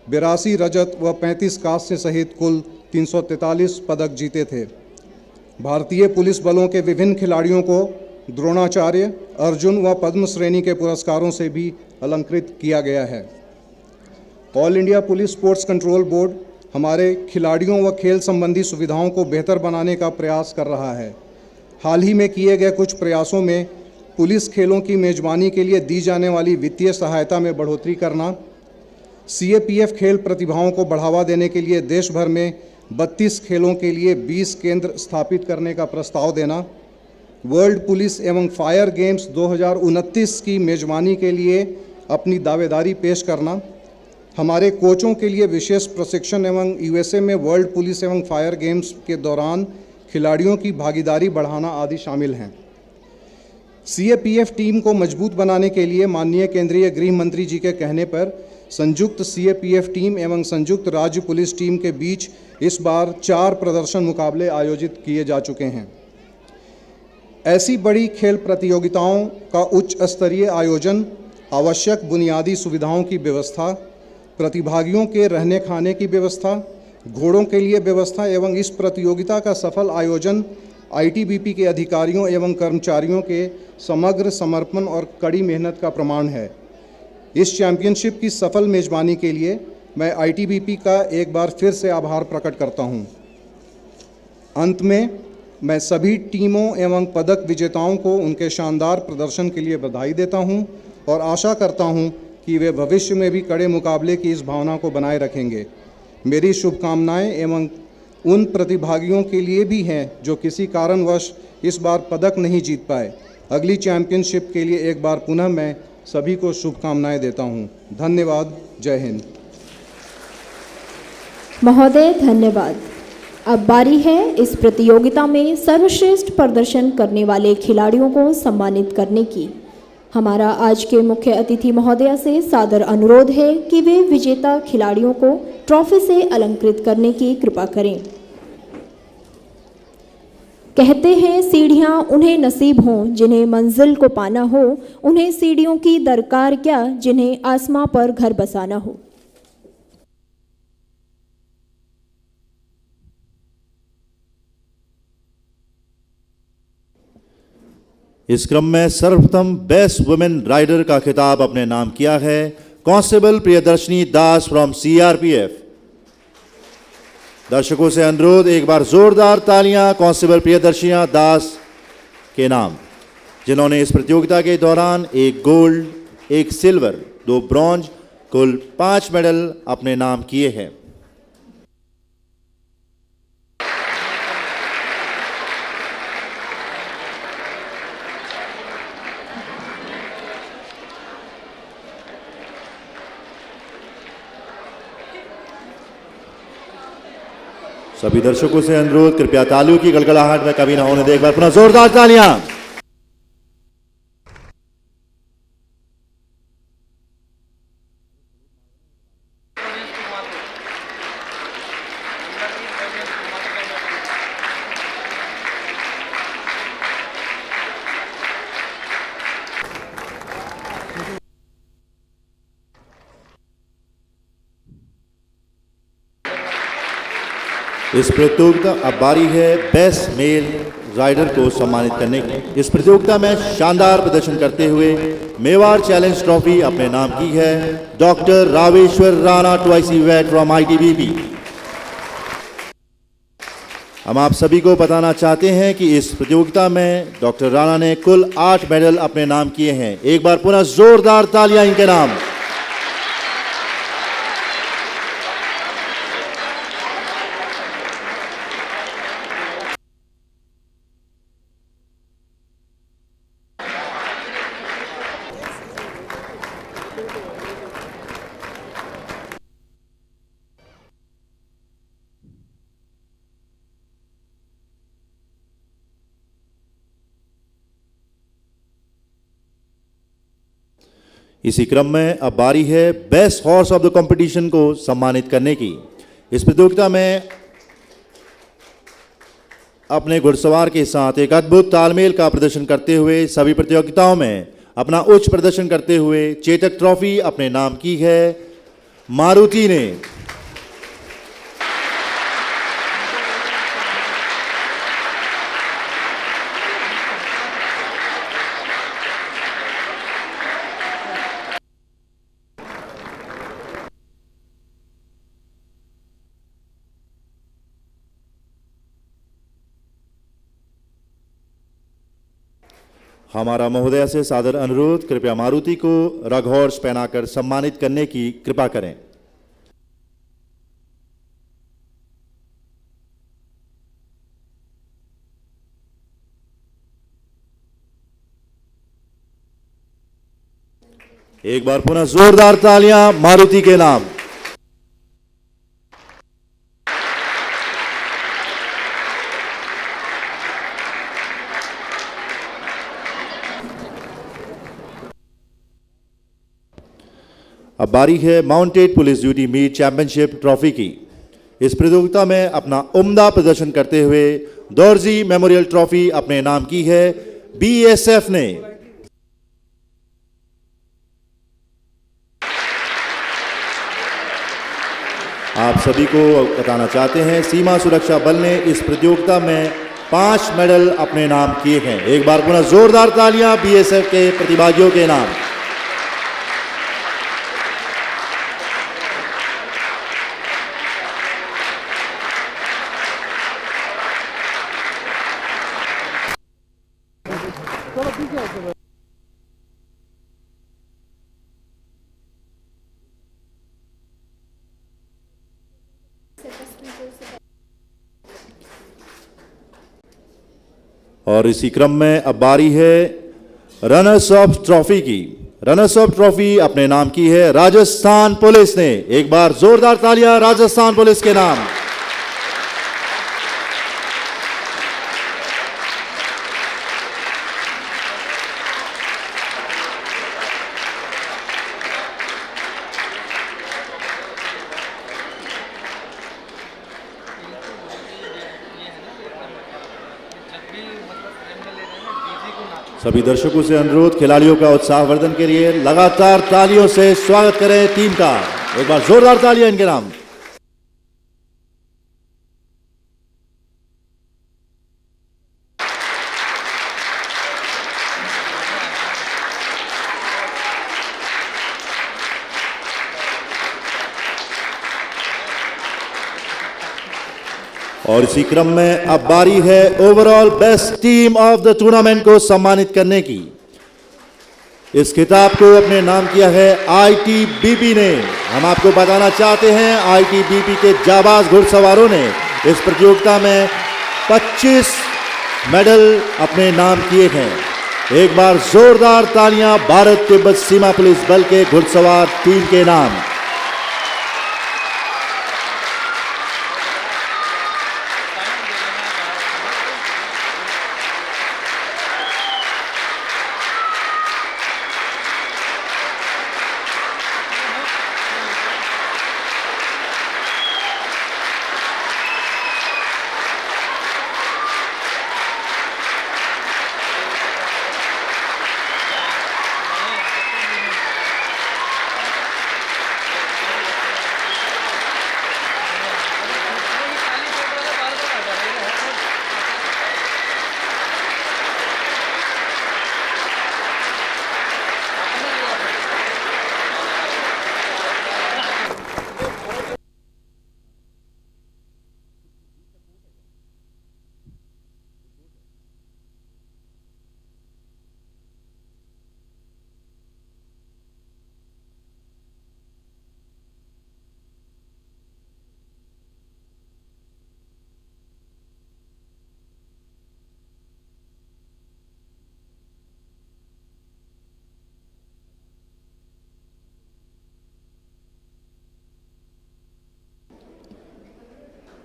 82 रजत व 35 कांस्य सहित कुल 343 पदक जीते थे। भारतीय पुलिस बलों के विभिन्न खिलाड़ियों को द्रोणाचार्य, अर्जुन व पद्म श्रेणी के पुरस्कारों से भी अलंकृत किया गया है। All India police sports control board हमारे खिलाड़ियों व खेल संबंधी सुविधाओं को बेहतर बनाने का प्रयास कर रहा है। हाल ही में किए गए कुछ प्रयासों में पुलिस खेलों की मेजबानी के लिए दी जाने वाली वित्तीय सहायता में बढ़ोतरी करना, CAPF खेल प्रतिभाओं को बढ़ावा देने के लिए देश भर में 32 खेलों के लिए 20 केंद्र स्थापित करने का प्रस्ताव देना, वर्ल्ड पुलिस एवं फायर गेम्स 2029 की मेजबानी के लिए अपनी दावेदारी पेश करना, हमारे कोचों के लिए विशेष प्रशिक्षण एवं USA में वर्ल्ड पुलिस एवं फायर गेम्स के दौरान खिलाड़ियों की भागीदारी बढ़ाना आदि शामिल हैं। CAPF टीम को मजबूत बनाने के लिए माननीय केंद्रीय गृह मंत्री जी के कहने पर संयुक्त CAPF टीम एवं संयुक्त राज्य पुलिस टीम के बीच इस बार 4 प्रदर्शन मुकाबले आयोजित किए जा चुके हैं। ऐसी बड़ी खेल प्रतियोगिताओं का उच्च स्तरीय आयोजन, आवश्यक बुनियादी सुविधाओं की व्यवस्था, प्रतिभागियों के रहने खाने की व्यवस्था, घोड़ों के लिए व्यवस्था एवं इस प्रतियोगिता का सफल आयोजन ITBP के अधिकारियों एवं कर्मचारियों के समग्र समर्पण और कड़ी मेहनत का प्रमाण है। इस चैंपियनशिप की सफल मेजबानी के लिए मैं ITBP का एक बार फिर से आभार प्रकट करता हूं। अंत में मैं सभी टीमों एवं पदक विजेताओं को उनके शानदार प्रदर्शन के लिए बधाई देता हूं और आशा करता हूं कि वे भविष्य में भी कड़े मुकाबले की इस भावना को बनाए रखेंगे। मेरी शुभकामनाएं एवं उन प्रतिभागियों के लिए भी हैं जो किसी कारणवश इस बार पदक नहीं जीत पाए। अगली चैंपियनशिप के लिए एक बार पुनः मैं सभी को शुभकामनाएं देता हूं। धन्यवाद। जय हिंद।
महोदय, धन्यवाद। अब बारी है इस प्रतियोगिता में सर्वश्रेष्ठ प्रदर्शन करने वाले खिलाड़ियों को सम्मानित करने की। हमारा आज के मुख्य अतिथि महोदया से सादर अनुरोध है कि वे विजेता खिलाड़ियों को ट्रॉफी से अलंकृत करने की कृपा करें। कहते हैं सीढ़ियां उन्हें नसीब हों जिन्हें मंजिल को पाना हो, उन्हें सीढ़ियों की दरकार क्या जिन्हें आसमां पर घर बसाना हो।
इस क्रम में सर्वप्रथम बेस्ट वुमेन राइडर का खिताब अपने नाम किया है constable Priyadarshini Das from CRPF। दर्शकों से अनुरोध, एक बार जोरदार तालियां कांस्टेबल प्रियदर्शिया दास के नाम, जिन्होंने इस प्रतियोगिता के दौरान 1 गोल्ड, 1 सिल्वर, 2 ब्रॉन्ज, कुल 5 मेडल अपने नाम किए हैं। सभी दर्शकों से अनुरोध, कृपया तालियों की गड़गड़ाहट में कभी ना होने दे। एक बार पुनः जोरदार तालियां। इस प्रतियोगिता अब बारी है बेस्ट मेल राइडर को सम्मानित करने की। इस प्रतियोगिता में शानदार प्रदर्शन करते हुए मेवाड़ चैलेंज ट्रॉफी अपने नाम की है डॉक्टर रावेश्वर राणा ट्वाइसी वैट फ्रॉम ITBP। हम आप सभी को बताना चाहते हैं कि इस प्रतियोगिता में डॉक्टर राणा ने कुल 8 मेडल अपने नाम किए हैं। एक बार पुनः जोरदार तालियां इनके नाम। इसी क्रम में अब बारी है best horse of the competition को सम्मानित करने की। इस प्रतियोगिता में अपने घुड़सवार के साथ एक अद्भुत तालमेल का प्रदर्शन करते हुए सभी प्रतियोगिताओं में अपना उच्च प्रदर्शन करते हुए चेतक ट्रॉफी अपने नाम की है मारुति ने। हमारा महोदय से सादर अनुरोध, कृपया मारुति को रग हॉर्स पहनाकर सम्मानित करने की कृपा करें। एक बार पुनः जोरदार तालियां मारुति के नाम। अब बारी है mounted police duty meet championship trophy की। इस प्रतियोगिता में अपना उम्दा प्रदर्शन करते हुए दौरजी मेमोरियल ट्रॉफी अपने नाम की है BSF ने। आप सभी को बताना चाहते हैं सीमा सुरक्षा बल ने इस प्रतियोगिता में 5 मेडल अपने नाम किए हैं। एक बार पुनः जोरदार तालियां BSF के प्रतिभागियों के नाम। और इसी क्रम में अब बारी है रनर्स ऑफ ट्रॉफी की। रनर्स ऑफ ट्रॉफी अपने नाम की है राजस्थान पुलिस ने। एक बार जोरदार तालियां राजस्थान पुलिस के नाम। सभी दर्शकों से अनुरोध, खिलाड़ियों का उत्साहवर्धन के लिए लगातार तालियों से स्वागत करें टीम का। एक बार जोरदार तालियां इनके नाम। और इसी क्रम में अब बारी है overall best team of the tournament को सम्मानित करने की। इस खिताब को अपने नाम किया है आईटीबीपी ने। हम आपको बताना चाहते हैं आईटीबीपी के जाबाज घुड़सवारों ने इस प्रतियोगिता में 25 मेडल अपने नाम किए हैं। एक बार जोरदार तालियां भारत तिब्बत सीमा पुलिस बल के घुड़सवार टीम के नाम।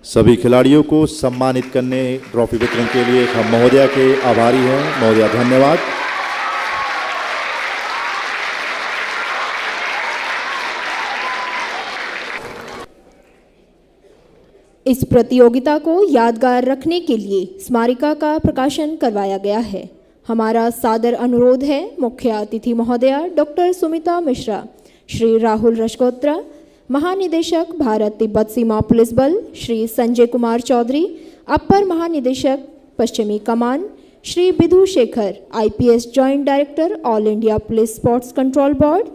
सभी खिलाड़ियों को सम्मानित करने ट्रॉफी वितरण के लिए हम महोदया के आभारी हैं। महोदया धन्यवाद।
इस प्रतियोगिता को यादगार रखने के लिए स्मारिका का प्रकाशन करवाया गया है। हमारा सादर अनुरोध है मुख्य अतिथि महोदया डॉक्टर सुमिता मिश्रा, श्री राहुल रजगोत्रा, महानिदेशक भारत तिब्बत सीमा पुलिस बल श्री संजय कुमार चौधरी, अपर महानिदेशक पश्चिमी कमान Shri Vidhu Shekhar, IPS joint director all India police sports control board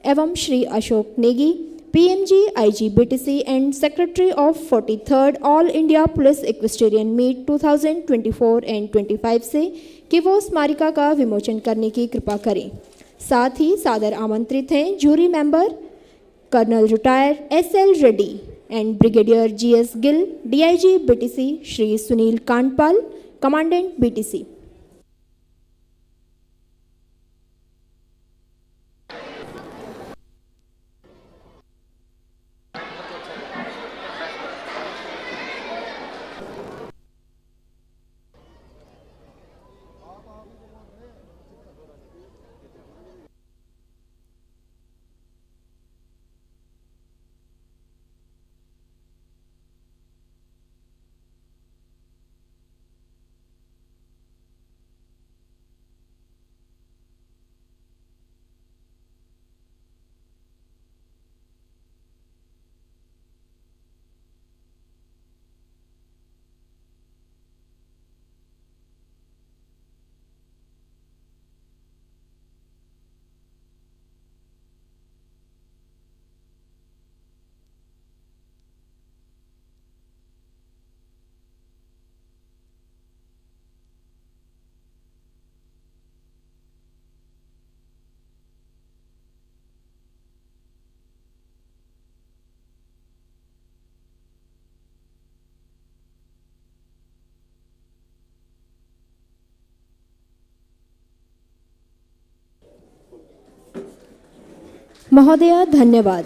एवं Shri Ashok Negi, PMG IGBTC and secretary of 43rd all India police equestrian meet 2024 and 25 से कि वो स्मारिका का विमोचन करने की कृपा करें। साथ ही सादर आमंत्रित हैं jury member colonel retire SL Reddy and brigadier GS Gill, DIG BTC Shri Sunil Kandpal, commandant BTC. महोदया धन्यवाद।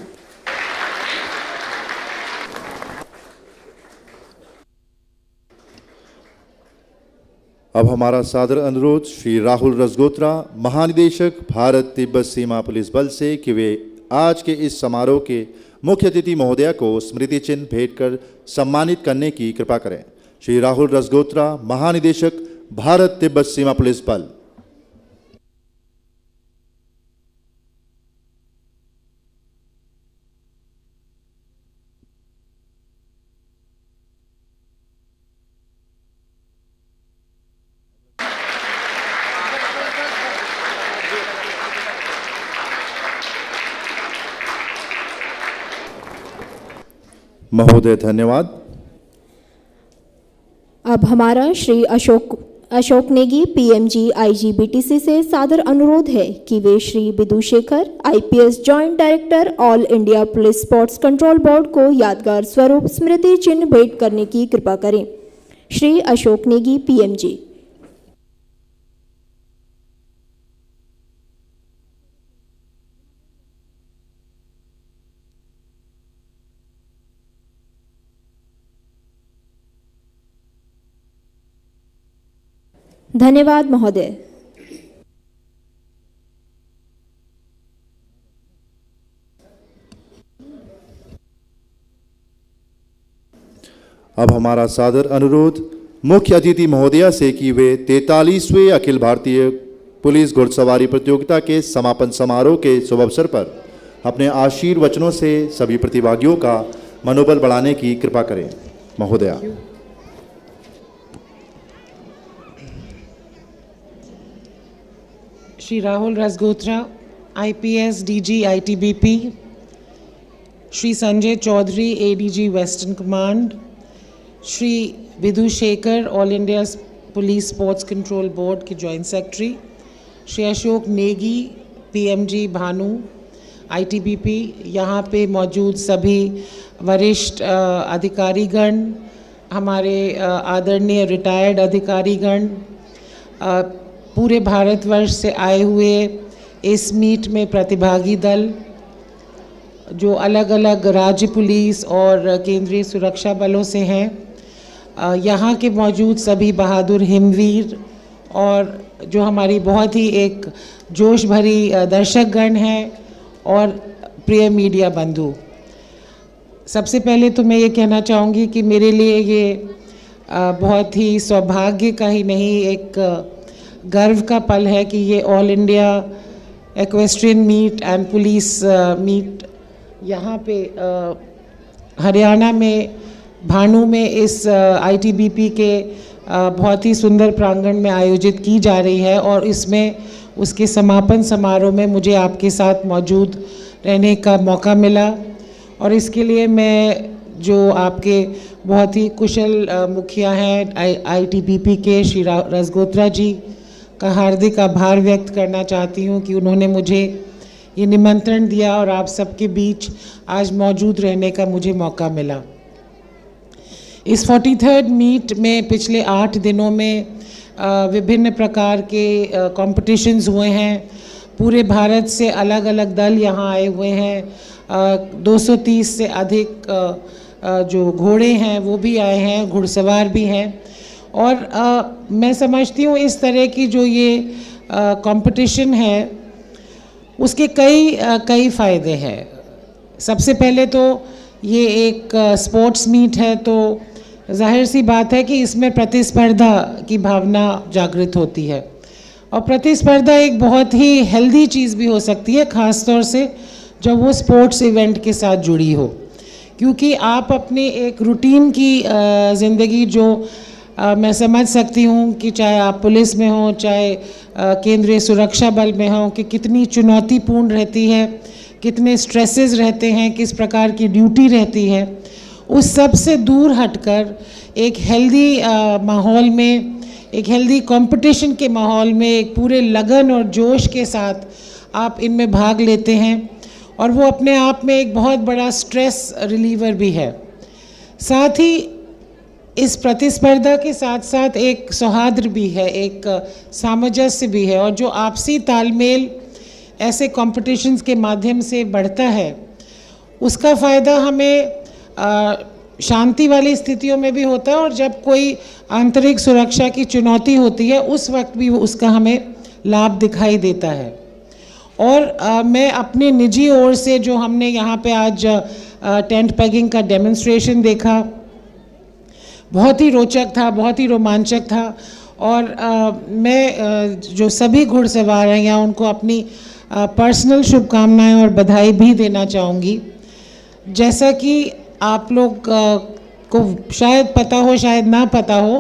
अब हमारा सादर अनुरोध श्री राहुल रजगोत्रा, महानिदेशक भारत तिब्बत सीमा पुलिस बल से कि वे आज के इस समारोह के मुख्य अतिथि महोदया को स्मृति चिन्ह भेंट कर सम्मानित करने की कृपा करें। श्री राहुल रजगोत्रा, महानिदेशक भारत तिब्बत सीमा पुलिस बल। महोदय धन्यवाद।
अब हमारा श्री अशोक नेगी पीएमजी आईजीबीटीसी से सादर अनुरोध है कि वे Shri Vidhu Shekhar IPS joint director all India police sports control board को यादगार स्वरूप स्मृति चिन्ह भेंट करने की कृपा करें। श्री अशोक नेगी पीएमजी। धन्यवाद महोदय।
अब हमारा सादर अनुरोध मुख्य अतिथि महोदया से कि वे 43वें अखिल भारतीय पुलिस घुड़सवारी प्रतियोगिता के समापन समारोह के शुभ अवसर पर अपने आशीर्वचनों से सभी प्रतिभागियों का मनोबल बढ़ाने की कृपा करें। महोदया।
Shri Rahul Rasgotra IPS DG ITBP, Shri Sanjay Chaudhary ADG western command, Shri Vidhu Shekhar all India police sports control board के joint secretary, Shri Ashok Negi PMG Bhanu ITBP, यहाँ पे मौजूद सभी वरिष्ठ अधिकारीगण, हमारे आदरणीय रिटायर्ड अधिकारीगण, पूरे भारतवर्ष से आए हुए इस मीट में प्रतिभागी दल, जो अलग अलग राज्य पुलिस और केंद्रीय सुरक्षा बलों से हैं, यहाँ के मौजूद सभी बहादुर हिमवीर और जो हमारी बहुत ही एक जोश भरी दर्शकगण हैं और प्रिय मीडिया बंधु। सबसे पहले तो मैं ये कहना चाहूँगी कि मेरे लिए ये बहुत ही सौभाग्य का ही नहीं, एक गर्व का पल है कि ये all India equestrian meet and police meet यहाँ पे हरियाणा में भानु में इस आईटीबीपी के बहुत ही सुंदर प्रांगण में आयोजित की जा रही है और इसमें उसके समापन समारोह में मुझे आपके साथ मौजूद रहने का मौका मिला और इसके लिए मैं जो आपके बहुत ही कुशल मुखिया हैं आईटीबीपी के श्री रसगोत्रा जी का हार्दिक आभार व्यक्त करना चाहती हूँ कि उन्होंने मुझे ये निमंत्रण दिया और आप सबके बीच आज मौजूद रहने का मुझे मौका मिला। इस 43rd मीट में पिछले 8 दिनों में विभिन्न प्रकार के कॉम्पिटिशन्स हुए हैं। पूरे भारत से अलग अलग दल यहाँ आए हुए हैं। 230 से अधिक जो घोड़े हैं वो भी आए हैं, घुड़सवार भी हैं और मैं समझती हूँ इस तरह की जो ये कंपटीशन है उसके कई फ़ायदे हैं। सबसे पहले तो ये एक स्पोर्ट्स मीट है तो जाहिर सी बात है कि इसमें प्रतिस्पर्धा की भावना जागृत होती है और प्रतिस्पर्धा एक बहुत ही हेल्दी चीज़ भी हो सकती है, ख़ास तौर से जब वो स्पोर्ट्स इवेंट के साथ जुड़ी हो, क्योंकि आप अपनी एक रूटीन की ज़िंदगी जो मैं समझ सकती हूँ कि चाहे आप पुलिस में हो चाहे केंद्रीय सुरक्षा बल में हो कि कितनी चुनौतीपूर्ण रहती है, कितने स्ट्रेसेस रहते हैं, किस प्रकार की ड्यूटी रहती है, उस सब से दूर हटकर एक हेल्दी माहौल में, एक हेल्दी कंपटीशन के माहौल में एक पूरे लगन और जोश के साथ आप इनमें भाग लेते हैं और वो अपने आप में एक बहुत बड़ा स्ट्रेस रिलीवर भी है। साथ ही इस प्रतिस्पर्धा के साथ साथ एक सौहार्द भी है, एक सामंजस्य भी है और जो आपसी तालमेल ऐसे कॉम्पिटिशन्स के माध्यम से बढ़ता है उसका फ़ायदा हमें शांति वाली स्थितियों में भी होता है और जब कोई आंतरिक सुरक्षा की चुनौती होती है उस वक्त भी उसका हमें लाभ दिखाई देता है। और मैं अपनी निजी ओर से जो हमने यहाँ पे आज टेंट पेगिंग का डेमोन्स्ट्रेशन देखा, बहुत ही रोचक था, बहुत ही रोमांचक था और मैं जो सभी घुड़सवार हैं यहाँ उनको अपनी पर्सनल शुभकामनाएं और बधाई भी देना चाहूँगी। जैसा कि आप लोग को शायद पता हो शायद ना पता हो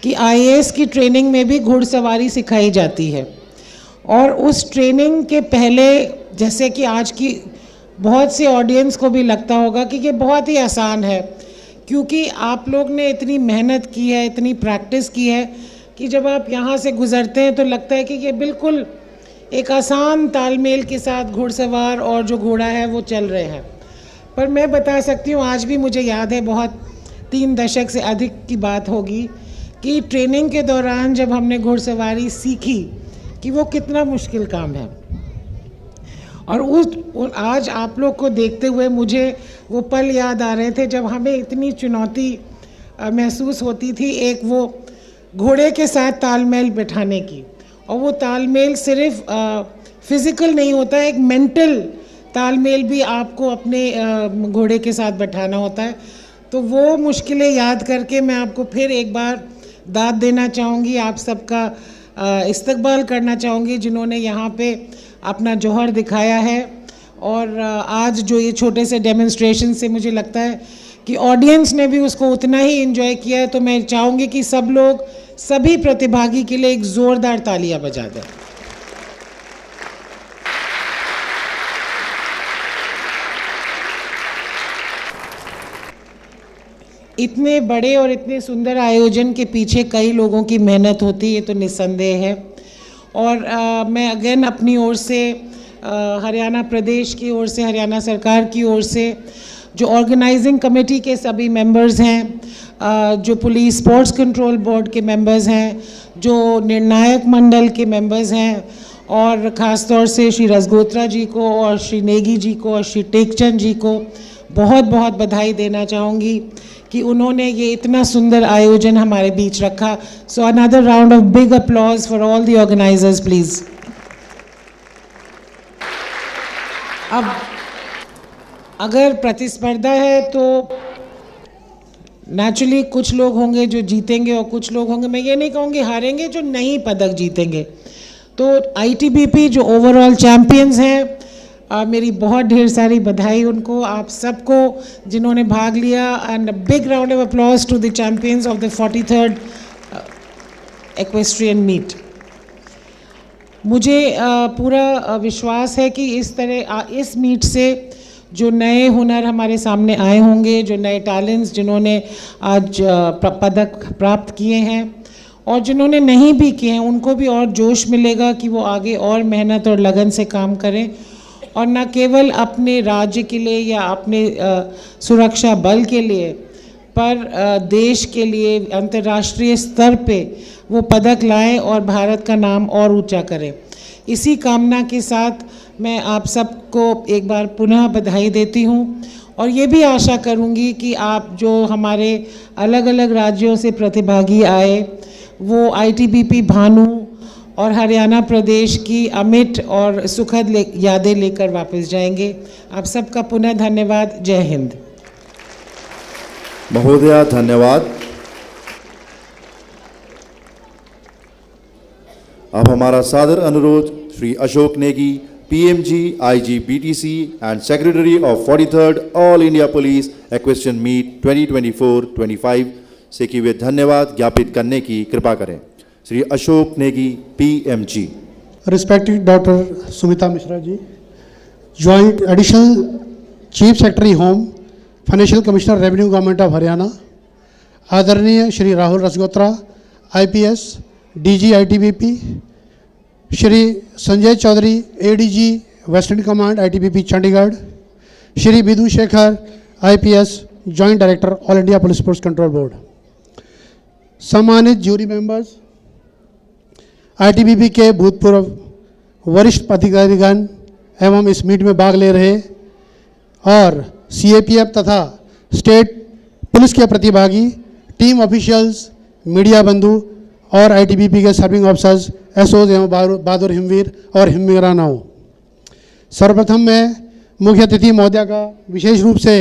कि आईएएस की ट्रेनिंग में भी घुड़सवारी सिखाई जाती है और उस ट्रेनिंग के पहले, जैसे कि आज की बहुत सी ऑडियंस को भी लगता होगा कि ये बहुत ही आसान है क्योंकि आप लोग ने इतनी मेहनत की है, इतनी प्रैक्टिस की है कि जब आप यहाँ से गुज़रते हैं तो लगता है कि ये बिल्कुल एक आसान तालमेल के साथ घुड़सवार और जो घोड़ा है वो चल रहे हैं। पर मैं बता सकती हूँ, आज भी मुझे याद है, बहुत 3 दशक से अधिक की बात होगी, कि ट्रेनिंग के दौरान जब हमने घुड़सवारी सीखी कि वो कितना मुश्किल काम है। और आज आप लोग को देखते हुए मुझे वो पल याद आ रहे थे जब हमें इतनी चुनौती महसूस होती थी, एक वो घोड़े के साथ तालमेल बिठाने की। और वो तालमेल सिर्फ फिज़िकल नहीं होता है, एक मेंटल तालमेल भी आपको अपने घोड़े के साथ बैठाना होता है। तो वो मुश्किलें याद करके मैं आपको फिर एक बार दाद देना चाहूँगी, आप सबका इस्तकबाल करना चाहूँगी जिन्होंने यहाँ पे अपना जौहर दिखाया है। और आज जो ये छोटे से डेमोन्स्ट्रेशन से मुझे लगता है कि ऑडियंस ने भी उसको उतना ही एंजॉय किया है। तो मैं चाहूँगी कि सब लोग, सभी प्रतिभागी के लिए एक ज़ोरदार तालियां बजा दें। इतने बड़े और इतने सुंदर आयोजन के पीछे कई लोगों की मेहनत होती है, ये तो निस्संदेह है। और मैं अगेन अपनी ओर से, हरियाणा प्रदेश की ओर से, हरियाणा सरकार की ओर से, जो ऑर्गेनाइजिंग कमेटी के सभी मेंबर्स हैं, जो पुलिस स्पोर्ट्स कंट्रोल बोर्ड के मेंबर्स हैं, जो निर्णायक मंडल के मेंबर्स हैं, और ख़ास तौर से श्री रजगोत्रा जी को और श्री नेगी जी को और श्री टेकचंद जी को बहुत बहुत बधाई देना चाहूँगी कि उन्होंने ये इतना सुंदर आयोजन हमारे बीच रखा। So another round of big applause for all the organisers please. अब अगर प्रतिस्पर्धा है तो नेचुरली कुछ लोग होंगे जो जीतेंगे और कुछ लोग होंगे, मैं ये नहीं कहूँगी हारेंगे, जो नहीं पदक जीतेंगे। तो आईटीबीपी जो ओवरऑल चैम्पियंस हैं, मेरी बहुत ढेर सारी बधाई उनको, आप सबको जिन्होंने भाग लिया। And big round of applause to the champions of the 43rd equestrian meet. मुझे पूरा विश्वास है कि इस तरह इस मीट से जो नए हुनर हमारे सामने आए होंगे, जो नए टैलेंट्स जिन्होंने आज पदक प्राप्त किए हैं और जिन्होंने नहीं भी किए हैं, उनको भी और जोश मिलेगा कि वो आगे और मेहनत और लगन से काम करें और न केवल अपने राज्य के लिए या अपने सुरक्षा बल के लिए, पर देश के लिए अंतर्राष्ट्रीय स्तर पे वो पदक लाएं और भारत का नाम और ऊंचा करें। इसी कामना के साथ मैं आप सबको एक बार पुनः बधाई देती हूँ और ये भी आशा करूँगी कि आप जो हमारे अलग अलग राज्यों से प्रतिभागी आए, वो आईटीबीपी भानु और हरियाणा प्रदेश की अमिट और सुखद यादें लेकर वापस जाएंगे। आप सबका पुनः धन्यवाद। जय हिंद।
महोदया धन्यवाद। अब हमारा सादर अनुरोध Shri Ashok Negi, PMG, IG, BTC and Secretary of 43rd All India Police Equestrian Meet 2024-25 से कि वे धन्यवाद ज्ञापित करने की कृपा करें। Shri Ashok Negi, PMG।
Respected Dr. Sumita Mishra ji, Joint Additional Chief Secretary Home, Financial Commissioner Revenue Government of Haryana, आदरणीय Shri Rahul Rajgotra IPS, DG ITBP, Shri Sanjay Chaudhary ADG western command ITBP Chandigarh, Shri Vidhu Shekhar IPS joint director all India police sports control board, सम्मानित jury members, ITBP के भूतपूर्व वरिष्ठ अधिकारीगण एवं इस meet में भाग ले रहे और CAPF तथा स्टेट पुलिस के प्रतिभागी, टीम ऑफिशियल्स, मीडिया बंधु और ITBP के सर्विंग ऑफिसर्स, एसओज एवं बहादुर हिमवीर और हिमवीरानाओं, सर्वप्रथम मैं मुख्य अतिथि महोदया का विशेष रूप से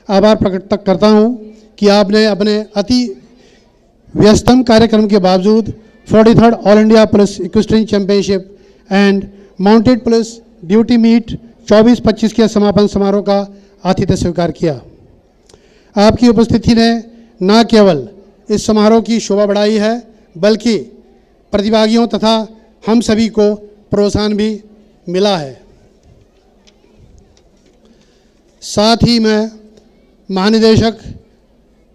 आभार प्रकट करता हूं कि आपने अपने अति व्यस्तम कार्यक्रम के बावजूद 43rd all India police equestrian championship and mounted police duty meet 24-25 के समापन समारोह का आतिथ्य स्वीकार किया। आपकी उपस्थिति ने न केवल इस समारोह की शोभा बढ़ाई है, बल्कि प्रतिभागियों तथा हम सभी को प्रोत्साहन भी मिला है। साथ ही मैं महानिदेशक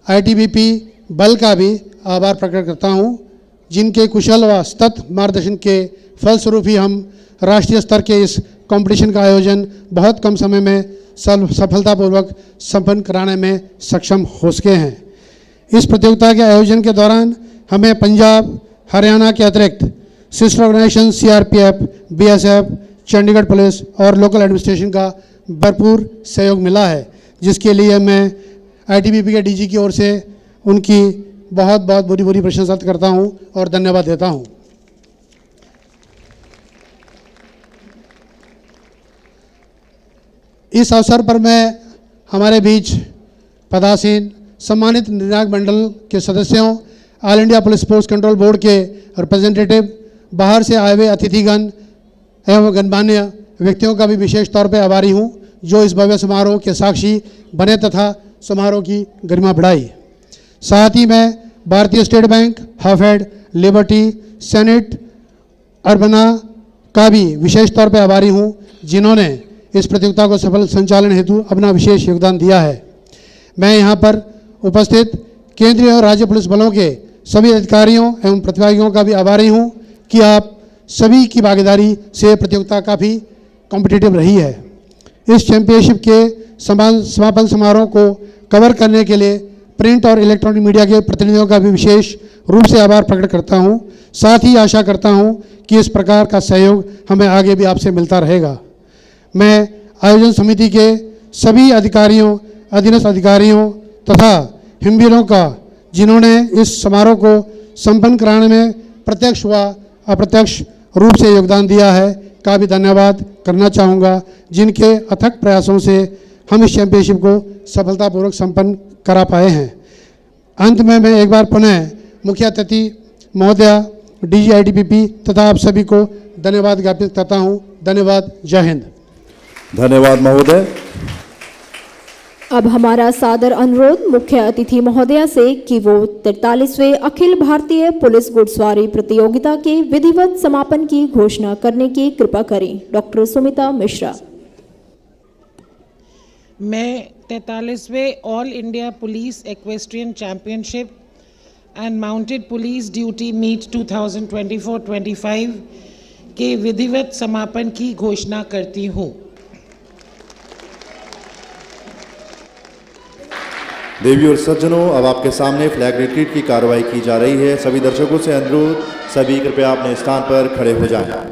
आईटीबीपी बल का भी आभार प्रकट करता हूं, जिनके कुशल व सतत मार्गदर्शन के फलस्वरूप ही हम राष्ट्रीय स्तर के इस कंपटीशन का आयोजन बहुत कम समय में सफलतापूर्वक संपन्न कराने में सक्षम हो सके हैं। इस प्रतियोगिता के आयोजन के दौरान हमें पंजाब, हरियाणा के अतिरिक्त sister organisation CRPF, BSF, Chandigarh police और लोकल एडमिनिस्ट्रेशन का भरपूर सहयोग मिला है, जिसके लिए मैं आईटीबीपी के डीजी की ओर से उनकी बहुत बहुत बुरी प्रशंसा करता हूं और धन्यवाद देता हूं। इस अवसर पर मैं हमारे बीच पदासीन सम्मानित निर्णायक मंडल के सदस्यों, all India police sports control board के रिप्रेजेंटेटिव, बाहर से आए हुए अतिथिगण एवं गणमान्य व्यक्तियों का भी विशेष तौर पर आभारी हूं, जो इस भव्य समारोह के साक्षी बने तथा समारोह की गरिमा बढ़ाई। साथ ही मैं भारतीय स्टेट बैंक, हफेड, लिबर्टी, सेनेट, अर्बना का भी विशेष तौर पर आभारी हूं, जिन्होंने इस प्रतियोगिता को सफल संचालन हेतु अपना विशेष योगदान दिया है। मैं यहाँ पर उपस्थित केंद्रीय और राज्य पुलिस बलों के सभी अधिकारियों एवं प्रतिभागियों का भी आभारी हूँ कि आप सभी की भागीदारी से प्रतियोगिता काफ़ी कॉम्पिटिटिव रही है। इस चैंपियनशिप के समापन समारोह को कवर करने के लिए प्रिंट और इलेक्ट्रॉनिक मीडिया के प्रतिनिधियों का भी विशेष रूप से आभार प्रकट करता हूँ। साथ ही आशा करता हूँ कि इस प्रकार का सहयोग हमें आगे भी आपसे मिलता रहेगा। मैं आयोजन समिति के सभी अधिकारियों, अधीनस्थ अधिकारियों तथा हिमवीरों का, जिन्होंने इस समारोह को संपन्न कराने में प्रत्यक्ष व अप्रत्यक्ष रूप से योगदान दिया है, का भी धन्यवाद करना चाहूँगा, जिनके अथक प्रयासों से हम इस चैंपियनशिप को सफलतापूर्वक संपन्न करा पाए हैं। अंत में मैं एक बार पुनः मुख्य अतिथि महोदया, डीजी आईटीबीपी तथा आप सभी को धन्यवाद ज्ञापित करता हूँ। धन्यवाद। जय हिंद।
धन्यवाद महोदय।
अब हमारा सादर अनुरोध मुख्य अतिथि महोदया से कि वो 43वें अखिल भारतीय पुलिस घुड़सवारी प्रतियोगिता के विधिवत समापन की घोषणा करने की कृपा करें। डॉक्टर सुमिता मिश्रा।
मैं 43वें all India police equestrian championship and mounted police duty meet 2024-25 के विधिवत समापन की घोषणा करती हूँ।
देवी और सज्जनों, अब आपके सामने फ्लैग रिट्रीट की कार्रवाई की जा रही है। सभी दर्शकों से अनुरोध, सभी कृपया अपने स्थान पर खड़े हो जाएं।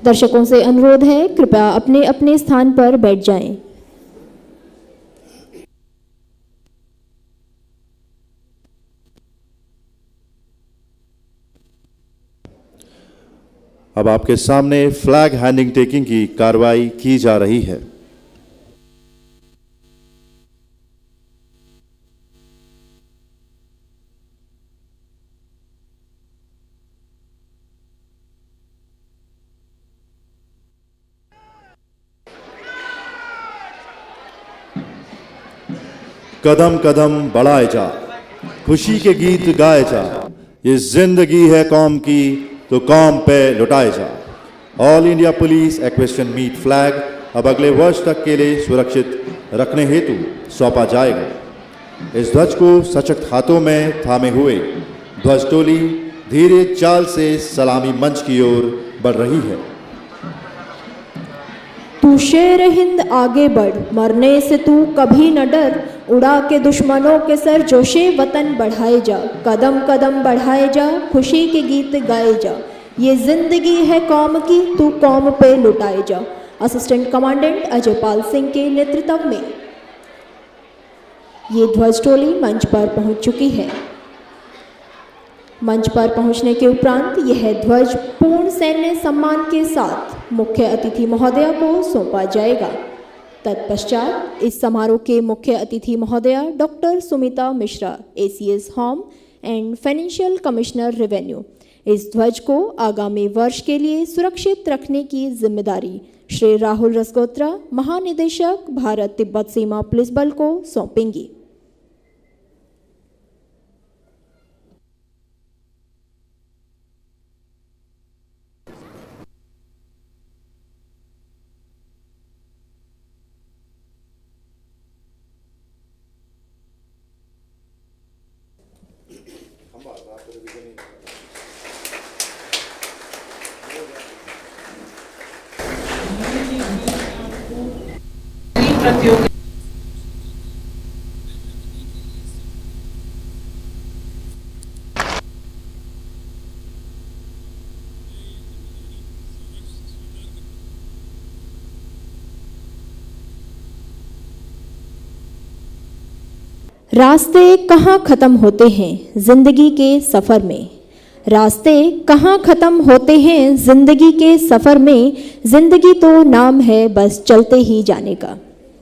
दर्शकों से अनुरोध है, कृपया अपने अपने स्थान पर बैठ जाएं।
अब आपके सामने फ्लैग हैंडिंग टेकिंग की कार्रवाई की जा रही है। कदम कदम बढ़ाए जा, खुशी के गीत गाए जा, ये जिंदगी है कौम की तो कौम पे लुटाए जा। All India police equestrian meet flag अब अगले वर्ष तक के लिए सुरक्षित रखने हेतु सौंपा जाएगा। इस ध्वज को सशक्त हाथों में थामे हुए ध्वज टोली धीरे चाल से सलामी मंच की ओर बढ़ रही है।
तू शेर हिंद आगे बढ़, मरने से तू कभी न डर, उड़ा के दुश्मनों के सर जोशे वतन बढ़ाए जा। कदम कदम बढ़ाए जा, खुशी के गीत गाए जा, ये जिंदगी है कौम की तू कौम पे लुटाए जा। असिस्टेंट कमांडेंट अजय पाल सिंह के नेतृत्व में ये ध्वज टोली मंच पर पहुंच चुकी है। मंच पर पहुंचने के उपरांत यह ध्वज पूर्ण सैन्य सम्मान के साथ मुख्य अतिथि महोदया को सौंपा जाएगा। तत्पश्चात इस समारोह के मुख्य अतिथि महोदया doctor Sumita Mishra, ACS home and financial commissioner revenue, इस ध्वज को आगामी वर्ष के लिए सुरक्षित रखने की जिम्मेदारी श्री राहुल रसगोत्रा, महानिदेशक भारत तिब्बत सीमा पुलिस बल को सौंपेंगी। रास्ते कहाँ ख़त्म होते हैं जिंदगी के सफ़र में, रास्ते कहाँ ख़त्म होते हैं जिंदगी के सफ़र में, जिंदगी तो नाम है बस चलते ही जाने का।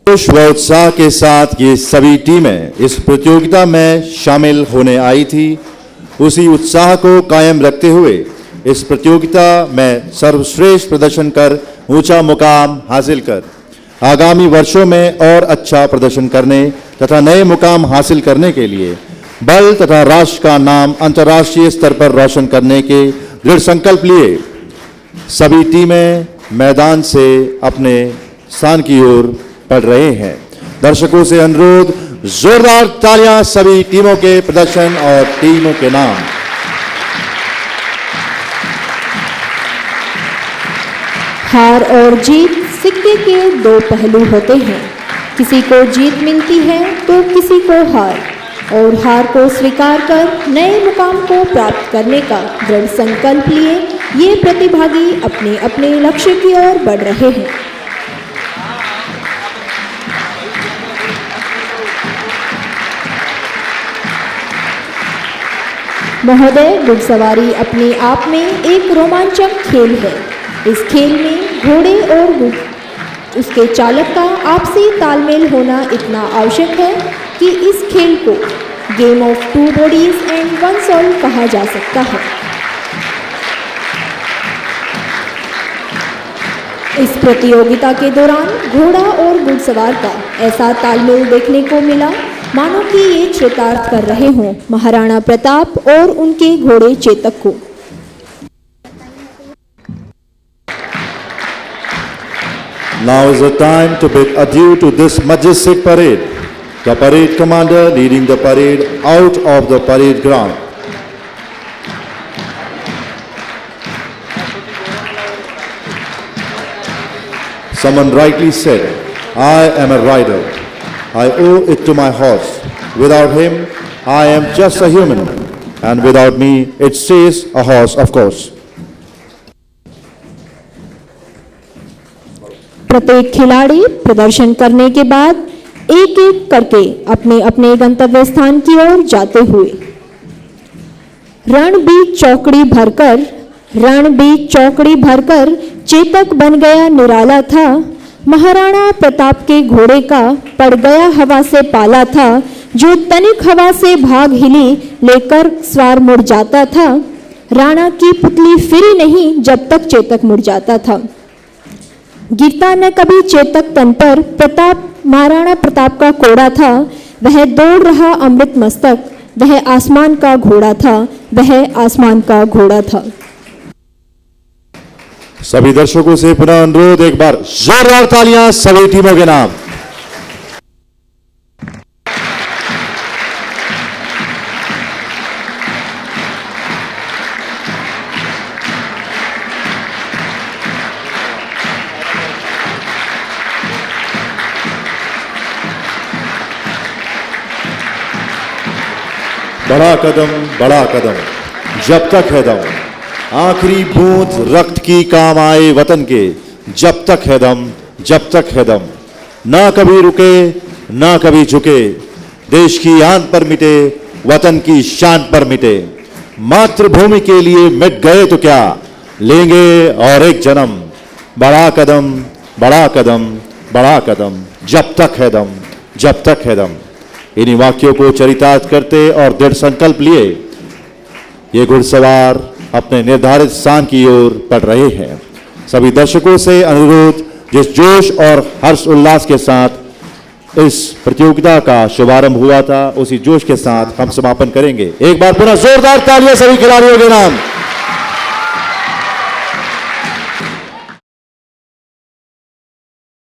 जोश व उत्साह के साथ ये सभी टीमें इस प्रतियोगिता में शामिल होने आई थी। उसी उत्साह को कायम रखते हुए इस प्रतियोगिता में सर्वश्रेष्ठ प्रदर्शन कर ऊंचा मुकाम हासिल कर आगामी वर्षों में और अच्छा प्रदर्शन करने तथा नए मुकाम हासिल करने के लिए बल तथा राष्ट्र का नाम अंतर्राष्ट्रीय स्तर पर रोशन करने के दृढ़ संकल्प लिए सभी टीमें मैदान से अपने स्थान की ओर बढ़ रहे हैं। दर्शकों से अनुरोध, जोरदार तालियां सभी टीमों के प्रदर्शन और टीमों के नाम।
हार और जीत सिक्के के दो पहलू होते हैं, किसी को जीत मिलती है तो किसी को हार, और हार को स्वीकार कर नए मुकाम को प्राप्त करने का दृढ़ संकल्प लिए ये प्रतिभागी अपने अपने लक्ष्य की ओर बढ़ रहे हैं। महोदय, घुड़सवारी अपने आप में एक रोमांचक खेल है। इस खेल में घोड़े और उसके चालक का आपसी तालमेल होना इतना आवश्यक है कि इस खेल को game of two bodies and one soul कहा जा सकता है। इस प्रतियोगिता के दौरान घोड़ा और घुड़सवार का ऐसा तालमेल देखने को मिला मानो कि ये चरितार्थ कर रहे हों महाराणा प्रताप और उनके घोड़े चेतक को।
Now is the time to bid adieu to this majestic parade. The parade commander leading the parade out of the parade ground. Someone rightly said, I am a rider. I owe it to my horse. Without him, I am just a human. And without me, it stays a horse, of course.
प्रत्येक खिलाड़ी प्रदर्शन करने के बाद एक एक करके अपने अपने गंतव्य स्थान की ओर जाते हुए रणबीच चौकड़ी भरकर चेतक बन गया निराला था। महाराणा प्रताप के घोड़े का पड़ गया हवा से पाला था, जो तनिक हवा से भाग हिली लेकर सवार मुड़ जाता था। राणा की पुतली फिरी नहीं जब तक चेतक मुड़ जाता था। गिरता न कभी चेतक तन पर महाराणा प्रताप का कोड़ा था। वह दौड़ रहा अमृत मस्तक, वह आसमान का घोड़ा था, वह आसमान का घोड़ा था।
सभी दर्शकों से पुनः अनुरोध, एक बार जोरदार तालियां सभी टीमों के नाम। बड़ा कदम जब तक है दम, आखिरी बूंद रक्त की काम आए वतन के, जब तक है दम, ना कभी रुके ना कभी झुके, देश की आन पर मिटे वतन की शान पर मिटे। मातृभूमि के लिए मिट गए तो क्या, लेंगे और एक जन्म, बड़ा कदम बड़ा कदम बड़ा कदम, जब तक है दम जब तक है दम। इन्हीं वाक्यों को चरितार्थ करते और दृढ़ संकल्प लिए ये घुड़सवार अपने निर्धारित स्थान की ओर बढ़ रहे हैं। सभी दर्शकों से अनुरोध, जिस जोश और हर्ष उल्लास के साथ इस प्रतियोगिता का शुभारंभ हुआ था, उसी जोश के साथ हम समापन करेंगे। एक बार पुनः जोरदार तालियां सभी खिलाड़ियों के नाम।